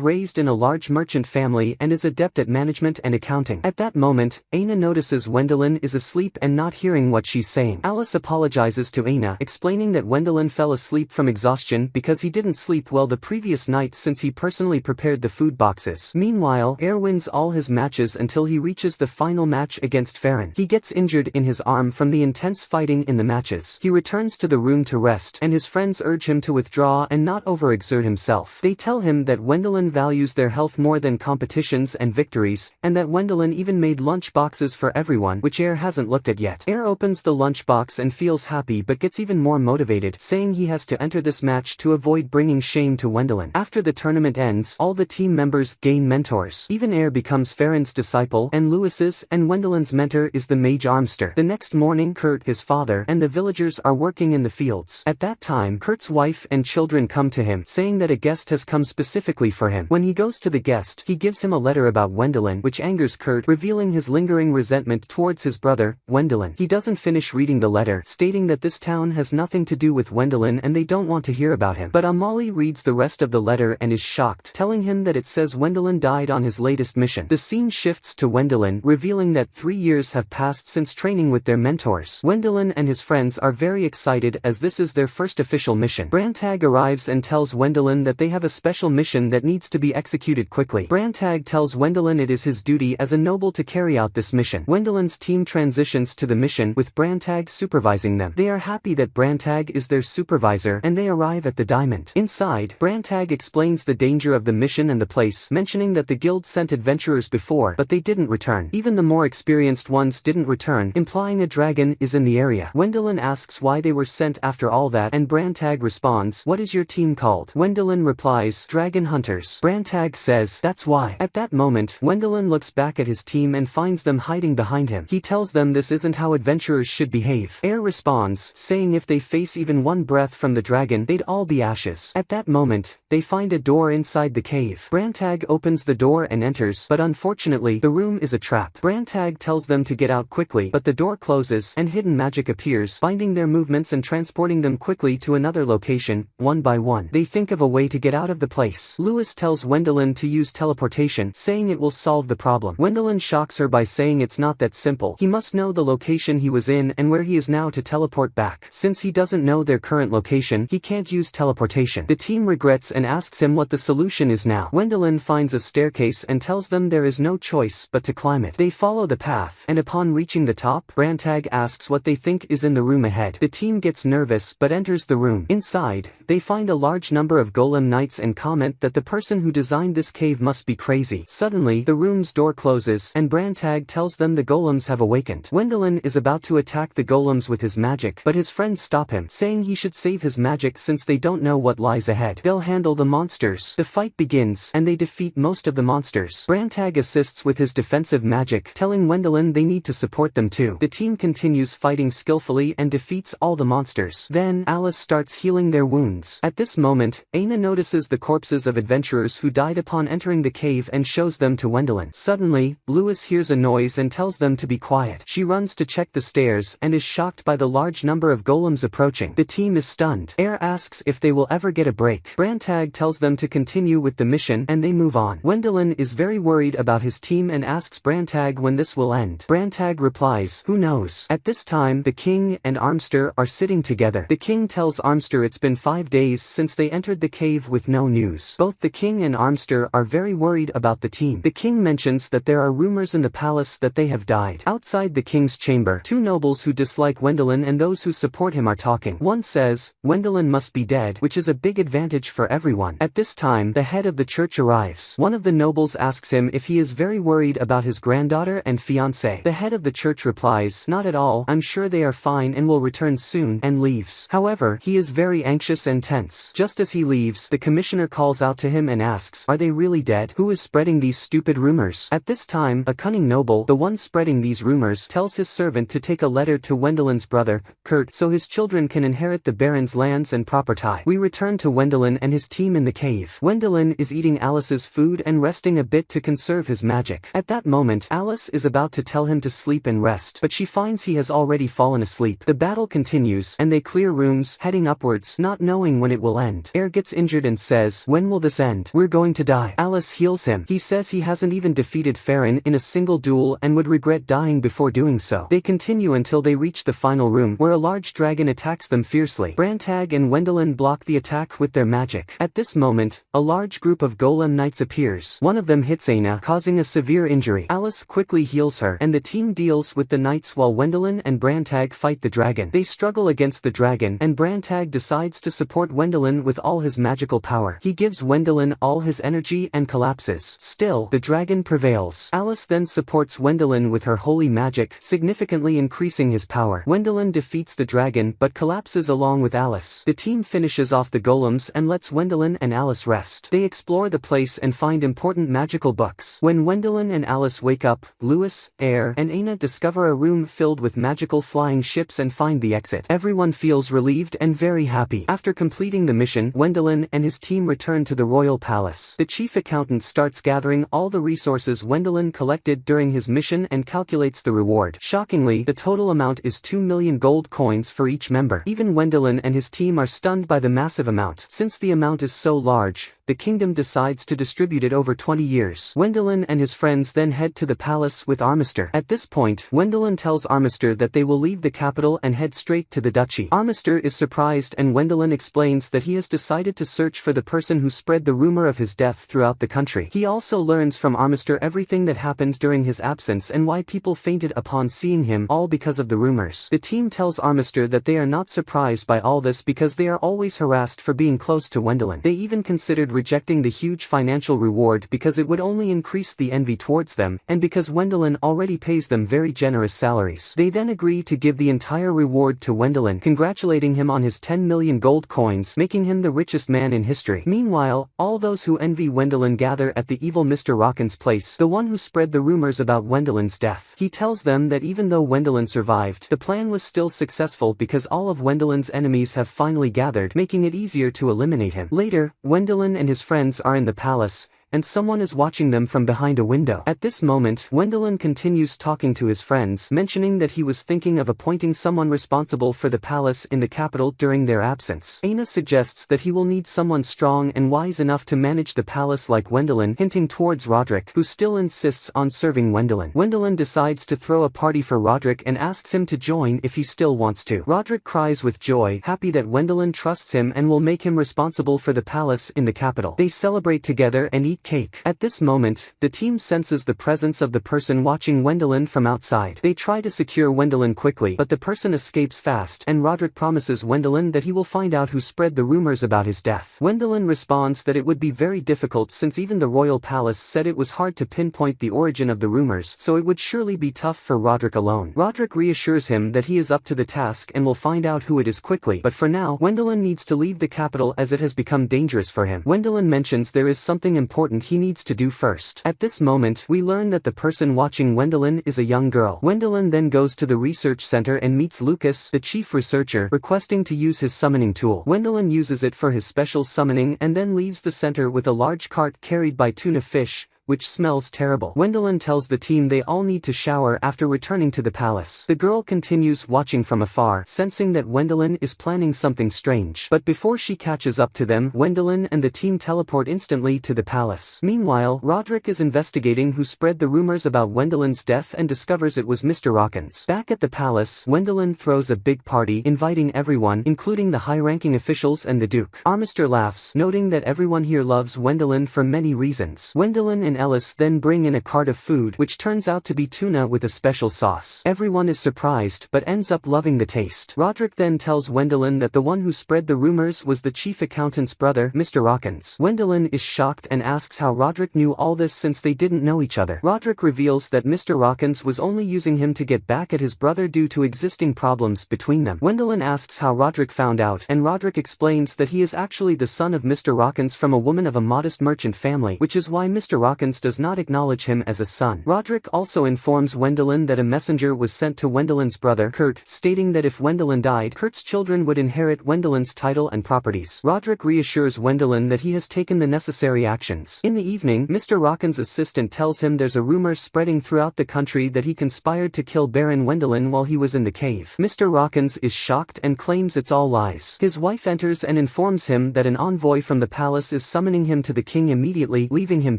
raised in a large merchant family and is adept at management and accounting. At that moment, Aina notices Wendelin is asleep and not hearing what she's saying. Alice apologizes to Aina, explaining that Wendelin fell asleep from exhaustion because he didn't sleep well the previous night since he personally prepared the food boxes. Meanwhile, Air wins all his matches until he reaches the final match against Farron. He gets injured in his arm from the intense fighting in the matches. He returns to the room to rest, and his friends urge him to withdraw and not overexert himself. They tell him that Wendelin values their health more than competitions and victories, and that Wendelin even made lunch boxes for everyone, which Air hasn't looked at yet. Air opens the lunchbox and feels happy but gets even more motivated, saying he has to enter this match to avoid bringing shame to Wendelin. After the tournament ends, all the team members gain mentors. Even Air becomes Farron's disciple, and Lewis's and Wendelin's mentor is the mage Armster. The next morning, Kurt, his father, and the villagers are working in the fields. At that time, Kurt's wife and children come to him, saying that a guest has come specifically for him. When he goes to the guest, he gives him a letter about Wendelin, which angers Kurt, revealing his lingering resentment towards his brother, Wendelin. He doesn't finish reading the letter, stating that this town has nothing to do with Wendelin and they don't want to hear about him. But Amali reads the rest of the letter and is shocked, telling him that it says Wendelin died on his latest mission. The scene shifts to Wendelin, revealing that 3 years have passed since training with their mentors. Wendelin and his friends are very excited as this is their first official mission. Brantag arrives and tells Wendelin that they have a special mission that needs to be executed quickly. Brantag tells Wendelin it is his duty as a noble to carry out this mission. Wendelin's team transitions to the mission with Brantag supervising them. They are happy that Brantag is their supervisor and they arrive at the diamond. Inside, Brantag explains the danger of the mission and the place, mentioning that the guild sent adventurers before but they didn't return. Even the more experienced ones didn't return, implying a dragon is in the area. Wendelin asks why they were sent after all that and Brantag responds, "What is your team called?" Wendelin replies, "Dragon Hunters." Brantag says, "That's why." At that moment, Wendelin looks back at his team and finds them hiding behind him. He tells them this isn't how adventurers should behave. Air responds, saying if they face even one breath from the dragon, they'd all be ashes. At that moment, they find a door inside the cave. Brantag opens the door and enters, but unfortunately, the room is a trap. Brantag tells them to get out quickly, but the door closes and hidden magic appears, binding their movements and transporting them quickly to another location, one by one. They think of a way to get out of the place. Lewis tells Wendelin to use teleportation, saying it will solve the problem. Wendelin shocks her by saying it's not that simple. He must know the location he was in and where he is now to teleport back. Since he doesn't know their current location, he can't use teleportation. The team regrets and asks him what the solution is now. Wendelin finds a staircase and tells them there is no choice but to climb it. They follow the path, and upon reaching the top, Brantag asks what they think is in the room ahead. The team gets nervous but enters the room. Inside, they find a large number of golem knights and comment that the person who designed this cave must be crazy. Suddenly, the room's door closes, and Brantag tells them the golems have awakened. Wendelin is about to attack the golems with his magic, but his friends stop him, saying he should save his magic since they don't know what lies ahead. They'll handle the monsters. The fight begins, and they defeat most of the monsters. Brantag assists with his defensive magic, telling Wendelin they need to support them too. The team continues fighting skillfully and defeats all the monsters. Then, Alice starts healing their wounds. At this moment, Aina notices the corpses of adventurers who died upon entering the cave and shows them to Wendelin. Suddenly, Lewis hears a noise and tells them to be quiet. She runs to check the stairs and is shocked by the large number of golems approaching. The team is stunned. Air asks if they will ever get a break. Brantag tells them to continue with the mission and they move on. Wendelin is very worried about his team and asks Brantag when this will end. Brantag replies, "Who knows?" At this time, the king and Armster are sitting together. The king tells Armster it's been 5 days since they entered the cave with no news. Both the king and Armster are very worried about the team. The king mentions that there are rumors in the palace that they have died. Outside the king's chamber. Two nobles who dislike Wendelin and those who support him are talking. One says, Wendelin must be dead, which is a big advantage for everyone. At this time, the head of the church arrives. One of the nobles asks him if he is very worried about his granddaughter and fiancé. The head of the church replies, not at all, I'm sure they are fine and will return soon, and leaves. However, he is very anxious and tense. Just as he leaves, the commissioner calls out to him and asks, are they really dead? Who is spreading these stupid rumors? At this time, a cunning noble, the one spreading these rumors, tells his servant to take a letter to Wendelin's brother, Kurt, so his children can inherit the baron's lands and property. We return to Wendelin and his team in the cave. Wendelin is eating Alice's food and resting a bit to conserve his magic. At that moment, Alice is about to tell him to sleep and rest, but she finds he has already fallen asleep. The battle continues, and they clear rooms, heading upwards, not knowing when it will end. Air gets injured and says, when will this end? We're going to die. Alice heals him. He says he hasn't even defeated Farron in a single duel and would regret dying before doing so. They continue until they reach the final room, where a large dragon attacks them fiercely. Brantag and Wendelin block the attack with their magic. At this moment, a large group of golem knights appears. One of them hits Aina, causing a severe injury. Alice quickly heals her, and the team deals with the knights while Wendelin and Brantag fight the dragon. They struggle against the dragon, and Brantag decides to support Wendelin with all his magical power. He gives Wendelin all his energy and collapses. Still, the dragon prevails. Alice then supports Wendelin with her holy magic, significantly increasing his power. Wendelin defeats the dragon but collapses along with Alice. The team finishes off the golems and lets Wendelin and Alice rest. They explore the place and find important magical books. When Wendelin and Alice wake up, Lewis, Air, and Aina discover a room filled with magical flying ships and find the exit. Everyone feels relieved and very happy. After completing the mission, Wendelin and his team return to the royal palace. The chief accountant starts gathering all the resources Wendelin collected during his mission and calculates the reward. Shockingly, the total amount is 2 million gold coins for each member. Even Wendelin and his team are stunned by the massive amount. Since the amount is so large, the kingdom decides to distribute it over 20 years. Wendelin and his friends then head to the palace with Armister. At this point, Wendelin tells Armister that they will leave the capital and head straight to the duchy. Armister is surprised and Wendelin explains that he has decided to search for the person who spread the rumor of his death throughout the country. He also learns from Armister everything that happened during his absence and why people fainted upon seeing him, all because of the rumors. The team tells Armister that they are not surprised by all this because they are always harassed for being close to Wendelin. They even considered rejecting the huge financial reward because it would only increase the envy towards them, and because Wendelin already pays them very generous salaries. They then agree to give the entire reward to Wendelin, congratulating him on his 10 million gold coins, making him the richest man in history. Meanwhile, all those who envy Wendelin gather at the evil Mr. Rockin's place, the one who spread the rumors about Wendelin's death. He tells them that even though Wendelin survived, the plan was still successful because all of Wendelin's enemies have finally gathered, making it easier to eliminate him. Later, Wendelin and his friends are in the palace, and someone is watching them from behind a window. At this moment, Wendelin continues talking to his friends, mentioning that he was thinking of appointing someone responsible for the palace in the capital during their absence. Aina suggests that he will need someone strong and wise enough to manage the palace like Wendelin, hinting towards Roderick, who still insists on serving Wendelin. Wendelin decides to throw a party for Roderick and asks him to join if he still wants to. Roderick cries with joy, happy that Wendelin trusts him and will make him responsible for the palace in the capital. They celebrate together and eat cake. At this moment, the team senses the presence of the person watching Wendelin from outside. They try to secure Wendelin quickly, but the person escapes fast, and Roderick promises Wendelin that he will find out who spread the rumors about his death. Wendelin responds that it would be very difficult since even the royal palace said it was hard to pinpoint the origin of the rumors, so it would surely be tough for Roderick alone. Roderick reassures him that he is up to the task and will find out who it is quickly, but for now, Wendelin needs to leave the capital as it has become dangerous for him. Wendelin mentions there is something important he needs to do first. At this moment, we learn that the person watching Wendelin is a young girl. Wendelin then goes to the research center and meets Lucas, the chief researcher, requesting to use his summoning tool. Wendelin uses it for his special summoning and then leaves the center with a large cart carried by tuna fish, which smells terrible. Wendelin tells the team they all need to shower after returning to the palace. The girl continues watching from afar, sensing that Wendelin is planning something strange. But before she catches up to them, Wendelin and the team teleport instantly to the palace. Meanwhile, Roderick is investigating who spread the rumors about Wendelin's death and discovers it was Mr. Rockins. Back at the palace, Wendelin throws a big party, inviting everyone, including the high-ranking officials and the Duke. Armister laughs, noting that everyone here loves Wendelin for many reasons. Wendelin and and Ellis then bring in a cart of food which turns out to be tuna with a special sauce. Everyone is surprised but ends up loving the taste. Roderick then tells Wendelin that the one who spread the rumors was the chief accountant's brother, Mr. Rockins. Wendelin is shocked and asks how Roderick knew all this since they didn't know each other. Roderick reveals that Mr. Rockins was only using him to get back at his brother due to existing problems between them. Wendelin asks how Roderick found out, and Roderick explains that he is actually the son of Mr. Rockins from a woman of a modest merchant family, which is why Mr. Rockins does not acknowledge him as a son. Roderick also informs Wendelin that a messenger was sent to Wendelin's brother, Kurt, stating that if Wendelin died, Kurt's children would inherit Wendelin's title and properties. Roderick reassures Wendelin that he has taken the necessary actions. In the evening, Mr. Rockins' assistant tells him there's a rumor spreading throughout the country that he conspired to kill Baron Wendelin while he was in the cave. Mr. Rockins is shocked and claims it's all lies. His wife enters and informs him that an envoy from the palace is summoning him to the king immediately, leaving him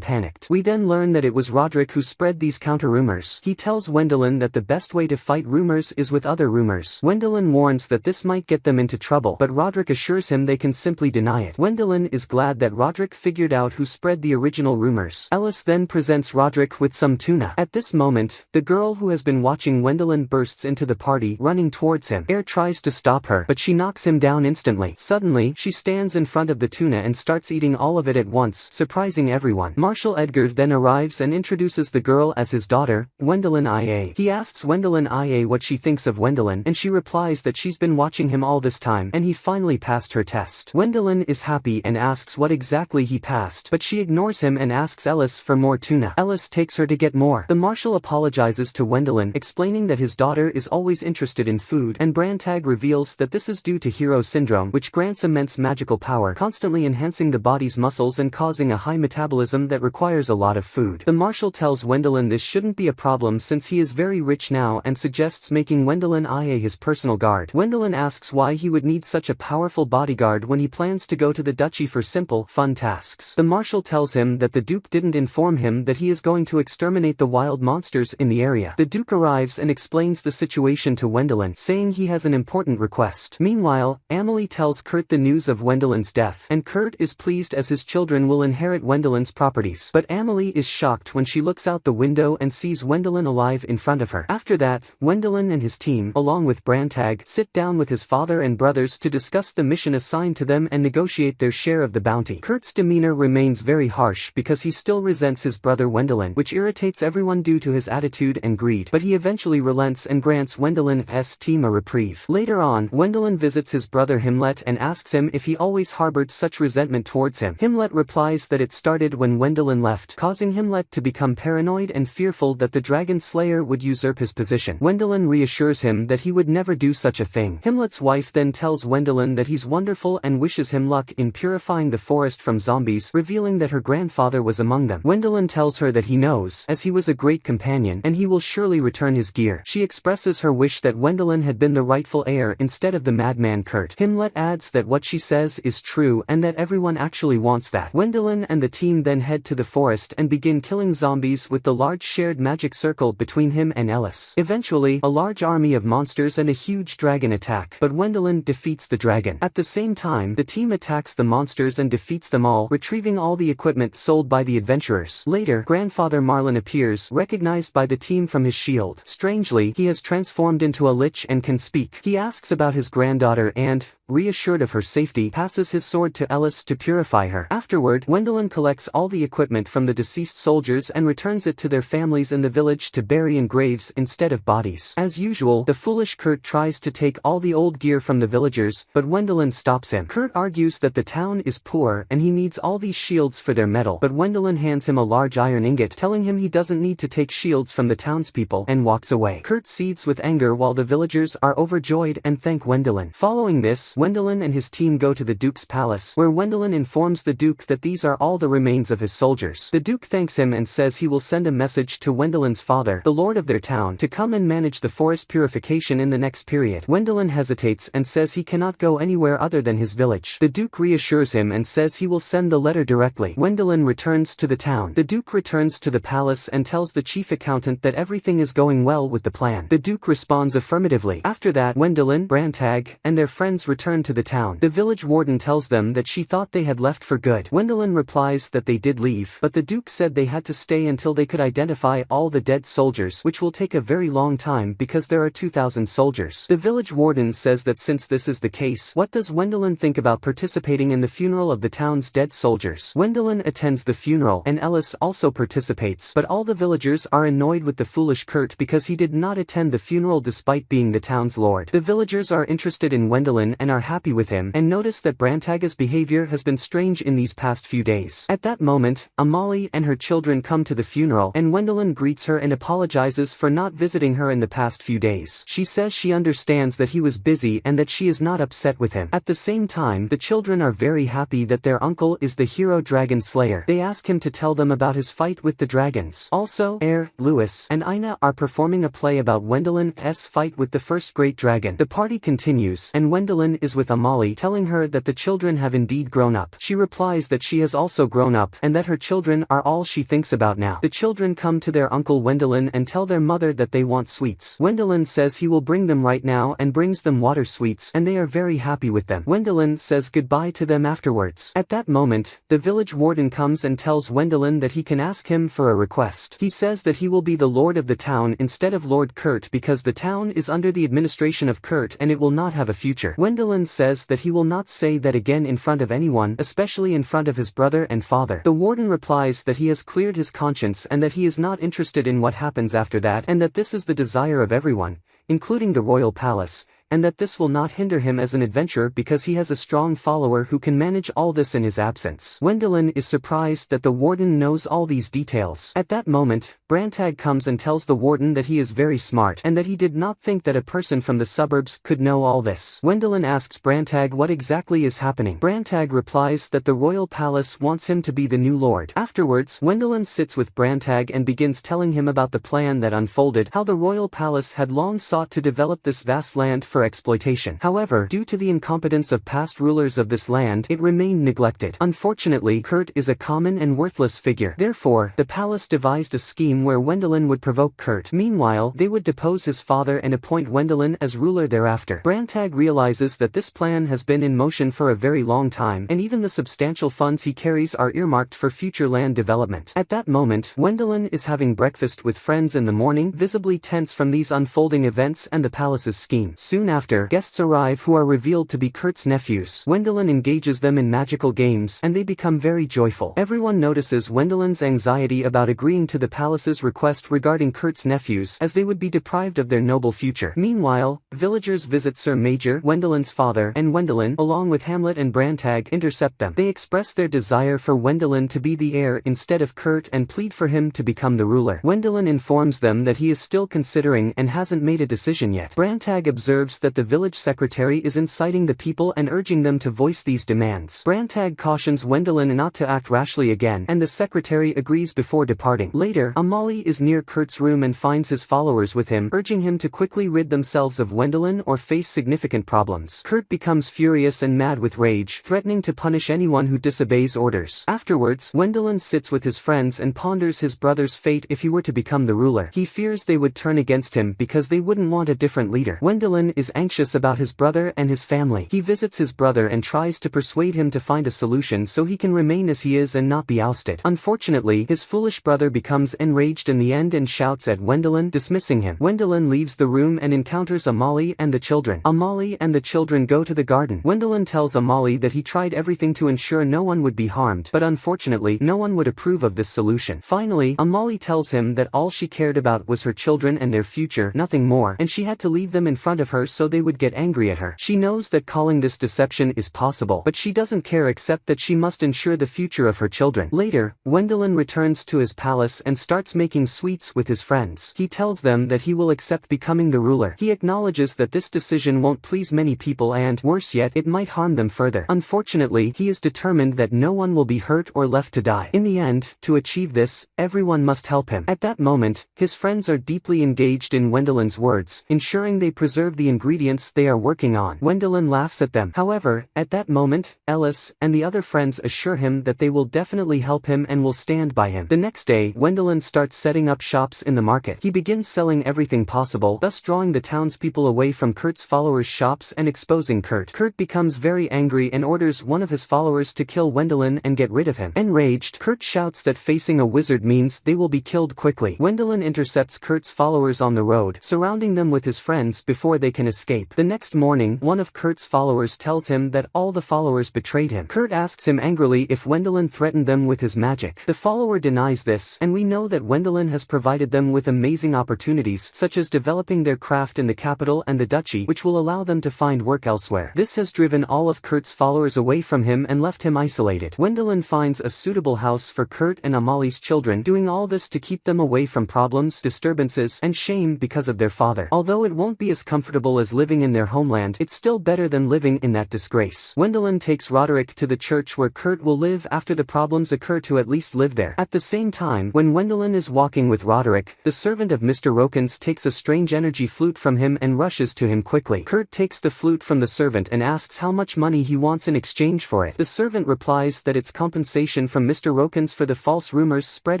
panicked. We then learn that it was Roderick who spread these counter-rumors. He tells Wendelin that the best way to fight rumors is with other rumors. Wendelin warns that this might get them into trouble, but Roderick assures him they can simply deny it. Wendelin is glad that Roderick figured out who spread the original rumors. Ellis then presents Roderick with some tuna. At this moment, the girl who has been watching Wendelin bursts into the party, running towards him. Air tries to stop her, but she knocks him down instantly. Suddenly, she stands in front of the tuna and starts eating all of it at once, surprising everyone. Marshal Edgar then arrives and introduces the girl as his daughter, Wendelin IA. He asks Wendelin IA what she thinks of Wendelin, and she replies that she's been watching him all this time, and he finally passed her test. Wendelin is happy and asks what exactly he passed, but she ignores him and asks Ellis for more tuna. Ellis takes her to get more. The Marshal apologizes to Wendelin, explaining that his daughter is always interested in food, and Brantag reveals that this is due to hero syndrome, which grants immense magical power, constantly enhancing the body's muscles and causing a high metabolism that requires a lot of food. The Marshal tells Wendelin this shouldn't be a problem since he is very rich now and suggests making Wendelin IA his personal guard. Wendelin asks why he would need such a powerful bodyguard when he plans to go to the duchy for simple, fun tasks. The Marshal tells him that the Duke didn't inform him that he is going to exterminate the wild monsters in the area. The Duke arrives and explains the situation to Wendelin, saying he has an important request. Meanwhile, Amelie tells Kurt the news of Wendelin's death, and Kurt is pleased as his children will inherit Wendelin's properties. But Amelie is shocked when she looks out the window and sees Wendelin alive in front of her. After that, Wendelin and his team, along with Brantag, sit down with his father and brothers to discuss the mission assigned to them and negotiate their share of the bounty. Kurt's demeanor remains very harsh because he still resents his brother Wendelin, which irritates everyone due to his attitude and greed, but he eventually relents and grants Wendelin's team a reprieve. Later on, Wendelin visits his brother Himlet and asks him if he always harbored such resentment towards him. Himlet replies that it started when Wendelin left, causing Himlet to become paranoid and fearful that the Dragon Slayer would usurp his position. Wendelin reassures him that he would never do such a thing. Himlet's wife then tells Wendelin that he's wonderful and wishes him luck in purifying the forest from zombies, revealing that her grandfather was among them. Wendelin tells her that he knows, as he was a great companion, and he will surely return his gear. She expresses her wish that Wendelin had been the rightful heir instead of the madman Kurt. Himlet adds that what she says is true and that everyone actually wants that. Wendelin and the team then head to the forest and begin killing zombies with the large shared magic circle between him and Ellis. Eventually, a large army of monsters and a huge dragon attack, but Wendelin defeats the dragon. At the same time, the team attacks the monsters and defeats them all, retrieving all the equipment sold by the adventurers. Later, Grandfather Marlin appears, recognized by the team from his shield. Strangely, he has transformed into a lich and can speak. He asks about his granddaughter and, reassured of her safety, passes his sword to Ellis to purify her. Afterward, Wendelin collects all the equipment from the deceased soldiers and returns it to their families in the village to bury in graves instead of bodies. As usual, the foolish Kurt tries to take all the old gear from the villagers, but Wendelin stops him. Kurt argues that the town is poor and he needs all these shields for their metal, but Wendelin hands him a large iron ingot, telling him he doesn't need to take shields from the townspeople, and walks away. Kurt seethes with anger while the villagers are overjoyed and thank Wendelin. Following this, Wendelin and his team go to the Duke's palace, where Wendelin informs the Duke that these are all the remains of his soldiers. The Duke thanks him and says he will send a message to Wendelin's father, the lord of their town, to come and manage the forest purification in the next period. Wendelin hesitates and says he cannot go anywhere other than his village. The Duke reassures him and says he will send the letter directly. Wendelin returns to the town. The Duke returns to the palace and tells the chief accountant that everything is going well with the plan. The Duke responds affirmatively. After that, Wendelin, Brantag, and their friends return to the town. The village warden tells them that she thought they had left for good. Wendelin replies that they did leave, but the Duke said they had to stay until they could identify all the dead soldiers, which will take a very long time because there are 2,000 soldiers. The village warden says that since this is the case, what does Wendelin think about participating in the funeral of the town's dead soldiers? Wendelin attends the funeral and Ellis also participates, but all the villagers are annoyed with the foolish Kurt because he did not attend the funeral despite being the town's lord. The villagers are interested in Wendelin and are happy with him, and notice that Brantaga's behavior has been strange in these past few days. At that moment, Amalie and her children come to the funeral, and Wendelin greets her and apologizes for not visiting her in the past few days. She says she understands that he was busy and that she is not upset with him. At the same time, the children are very happy that their uncle is the hero dragon slayer. They ask him to tell them about his fight with the dragons. Also, Lewis, and Ina are performing a play about Wendelin's fight with the first great dragon. The party continues, and Wendelin is with Amalie, telling her that the children have indeed grown up. She replies that she has also grown up, and that her children are all she thinks about now. The children come to their uncle Wendelin and tell their mother that they want sweets. Wendelin says he will bring them right now and brings them water sweets, and they are very happy with them. Wendelin says goodbye to them afterwards. At that moment, the village warden comes and tells Wendelin that he can ask him for a request. He says that he will be the lord of the town instead of Lord Kurt because the town is under the administration of Kurt and it will not have a future. Wendelin says that he will not say that again in front of anyone, especially in front of his brother and father. The warden replies that he has cleared his conscience and that he is not interested in what happens after that, and that this is the desire of everyone, including the royal palace, and that this will not hinder him as an adventurer because he has a strong follower who can manage all this in his absence. Wendelin is surprised that the warden knows all these details. At that moment, Brantag comes and tells the warden that he is very smart and that he did not think that a person from the suburbs could know all this. Wendelin asks Brantag what exactly is happening. Brantag replies that the royal palace wants him to be the new lord. Afterwards, Wendelin sits with Brantag and begins telling him about the plan that unfolded, how the royal palace had long sought to develop this vast land for exploitation. However, due to the incompetence of past rulers of this land, it remained neglected. Unfortunately, Kurt is a common and worthless figure. Therefore, the palace devised a scheme where Wendelin would provoke Kurt. Meanwhile, they would depose his father and appoint Wendelin as ruler thereafter. Brantag realizes that this plan has been in motion for a very long time, and even the substantial funds he carries are earmarked for future land development. At that moment, Wendelin is having breakfast with friends in the morning, visibly tense from these unfolding events and the palace's scheme. Soon after, guests arrive who are revealed to be Kurt's nephews. Wendelin engages them in magical games, and they become very joyful. Everyone notices Wendelin's anxiety about agreeing to the palace's request regarding Kurt's nephews, as they would be deprived of their noble future. Meanwhile, villagers visit Sir Major, Wendelin's father, and Wendelin, along with Hamlet and Brantag, intercept them. They express their desire for Wendelin to be the heir instead of Kurt and plead for him to become the ruler. Wendelin informs them that he is still considering and hasn't made a decision yet. Brantag observes that the village secretary is inciting the people and urging them to voice these demands. Brantag cautions Wendelin not to act rashly again, and the secretary agrees before departing. Later, Amalie is near Kurt's room and finds his followers with him, urging him to quickly rid themselves of Wendelin or face significant problems. Kurt becomes furious and mad with rage, threatening to punish anyone who disobeys orders. Afterwards, Wendelin sits with his friends and ponders his brother's fate if he were to become the ruler. He fears they would turn against him because they wouldn't want a different leader. Wendelin is anxious about his brother and his family. He visits his brother and tries to persuade him to find a solution so he can remain as he is and not be ousted. Unfortunately, his foolish brother becomes enraged in the end and shouts at Wendelin, dismissing him. Wendelin leaves the room and encounters Amalie and the children. Amalie and the children go to the garden. Wendelin tells Amalie that he tried everything to ensure no one would be harmed, but unfortunately, no one would approve of this solution. Finally, Amalie tells him that all she cared about was her children and their future, nothing more, and she had to leave them in front of her so they would get angry at her. She knows that calling this deception is possible, but she doesn't care except that she must ensure the future of her children. Later, Wendelin returns to his palace and starts making sweets with his friends. He tells them that he will accept becoming the ruler. He acknowledges that this decision won't please many people and, worse yet, it might harm them further. Unfortunately, he is determined that no one will be hurt or left to die. In the end, to achieve this, everyone must help him. At that moment, his friends are deeply engaged in Wendelin's words, ensuring they preserve the ingredients ingredients they are working on. Wendelin laughs at them. However, at that moment, Ellis and the other friends assure him that they will definitely help him and will stand by him. The next day, Wendelin starts setting up shops in the market. He begins selling everything possible, thus drawing the townspeople away from Kurt's followers' shops and exposing Kurt. Kurt becomes very angry and orders one of his followers to kill Wendelin and get rid of him. Enraged, Kurt shouts that facing a wizard means they will be killed quickly. Wendelin intercepts Kurt's followers on the road, surrounding them with his friends before they can escape. The next morning, one of Kurt's followers tells him that all the followers betrayed him. Kurt asks him angrily if Wendelin threatened them with his magic. The follower denies this, and we know that Wendelin has provided them with amazing opportunities, such as developing their craft in the capital and the duchy, which will allow them to find work elsewhere. This has driven all of Kurt's followers away from him and left him isolated. Wendelin finds a suitable house for Kurt and Amali's children, doing all this to keep them away from problems, disturbances, and shame because of their father. Although it won't be as comfortable as living in their homeland, it's still better than living in that disgrace. Wendelin takes Roderick to the church where Kurt will live after the problems occur to at least live there. At the same time, when Wendelin is walking with Roderick, the servant of Mr. Rokins takes a strange energy flute from him and rushes to him quickly. Kurt takes the flute from the servant and asks how much money he wants in exchange for it. The servant replies that it's compensation from Mr. Rokins for the false rumors spread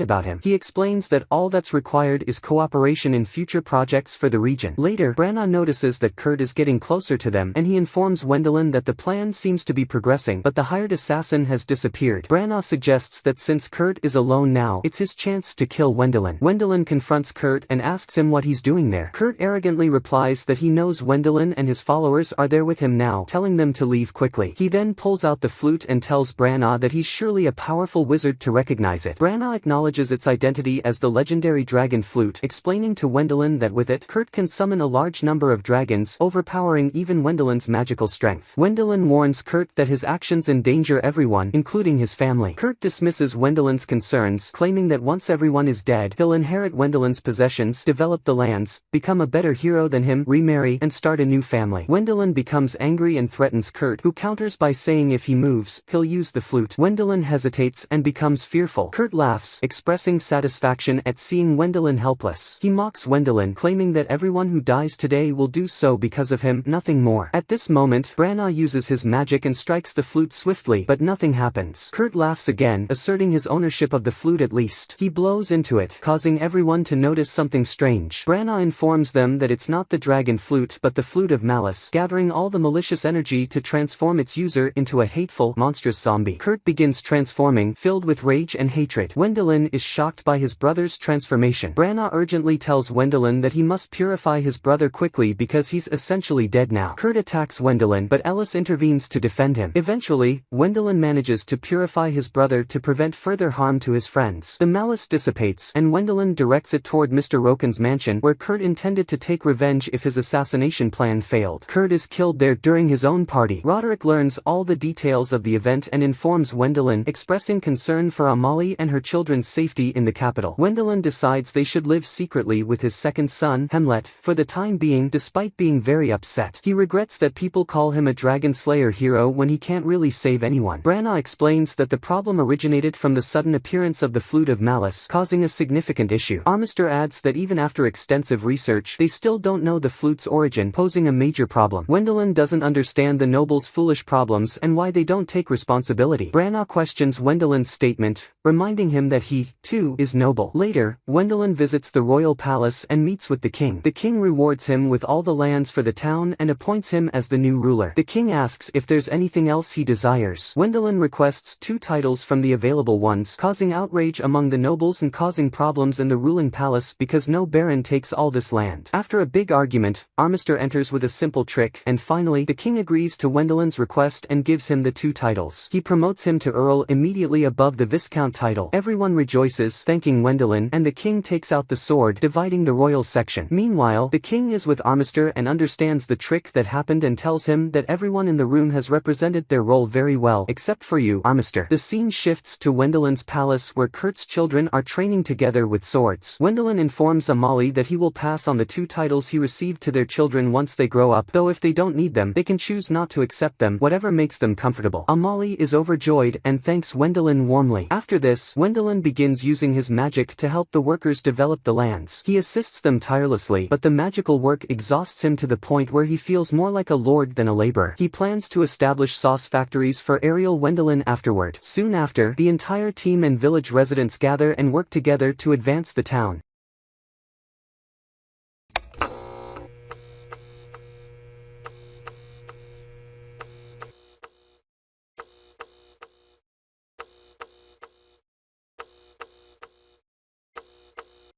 about him. He explains that all that's required is cooperation in future projects for the region. Later, Branagh notices that Kurt is getting closer to them, and he informs Wendelin that the plan seems to be progressing, but the hired assassin has disappeared. Branagh suggests that since Kurt is alone now, it's his chance to kill Wendelin. Wendelin confronts Kurt and asks him what he's doing there. Kurt arrogantly replies that he knows Wendelin and his followers are there with him now, telling them to leave quickly. He then pulls out the flute and tells Branagh that he's surely a powerful wizard to recognize it. Branagh acknowledges its identity as the legendary dragon flute, explaining to Wendelin that with it, Kurt can summon a large number of dragons, overpowering even Wendelin's magical strength. Wendelin warns Kurt that his actions endanger everyone, including his family. Kurt dismisses Wendelin's concerns, claiming that once everyone is dead, he'll inherit Wendelin's possessions, develop the lands, become a better hero than him, remarry, and start a new family. Wendelin becomes angry and threatens Kurt, who counters by saying if he moves, he'll use the flute. Wendelin hesitates and becomes fearful. Kurt laughs, expressing satisfaction at seeing Wendelin helpless. He mocks Wendelin, claiming that everyone who dies today will do so because of him, nothing more. At this moment, Branagh uses his magic and strikes the flute swiftly, but nothing happens. Kurt laughs again, asserting his ownership of the flute at least. He blows into it, causing everyone to notice something strange. Branagh informs them that it's not the dragon flute but the flute of malice, gathering all the malicious energy to transform its user into a hateful, monstrous zombie. Kurt begins transforming, filled with rage and hatred. Wendelin is shocked by his brother's transformation. Branagh urgently tells Wendelin that he must purify his brother quickly because he's essentially dead now. Kurt attacks Wendelin, but Ellis intervenes to defend him. Eventually, Wendelin manages to purify his brother to prevent further harm to his friends. The malice dissipates, and Wendelin directs it toward Mr. Rokins' mansion, where Kurt intended to take revenge if his assassination plan failed. Kurt is killed there during his own party. Roderick learns all the details of the event and informs Wendelin, expressing concern for Amali and her children's safety in the capital. Wendelin decides they should live secretly with his second son, Hamlet, for the time being, despite being very upset. He regrets that people call him a dragon slayer hero when he can't really save anyone. Branagh explains that the problem originated from the sudden appearance of the flute of malice, causing a significant issue. Armister adds that even after extensive research, they still don't know the flute's origin, posing a major problem. Wendelin doesn't understand the nobles' foolish problems and why they don't take responsibility. Branagh questions Wendelin's statement, reminding him that he, too, is noble. Later, Wendelin visits the royal palace and meets with the king. The king rewards him with all the lands for the town and appoints him as the new ruler. The king asks if there's anything else he desires. Wendelin requests 2 titles from the available ones, causing outrage among the nobles and causing problems in the ruling palace because no baron takes all this land. After a big argument, Armister enters with a simple trick, and finally, the king agrees to Wendelin's request and gives him the 2 titles. He promotes him to Earl immediately above the Viscount title. Everyone rejoices, thanking Wendelin, and the king takes out the sword, dividing the royal section. Meanwhile, the king is with Armister and understands the trick that happened and tells him that everyone in the room has represented their role very well, except for you, Armister. The scene shifts to Wendelin's palace where Kurt's children are training together with swords. Wendelin informs Amali that he will pass on the 2 titles he received to their children once they grow up, though if they don't need them, they can choose not to accept them, whatever makes them comfortable. Amali is overjoyed and thanks Wendelin warmly. After this, Wendelin begins using his magic to help the workers develop the lands. He assists them tirelessly, but the magical work exhausts him him to the point where he feels more like a lord than a laborer. He plans to establish sauce factories for Ariel Wendelin afterward. Soon after, the entire team and village residents gather and work together to advance the town.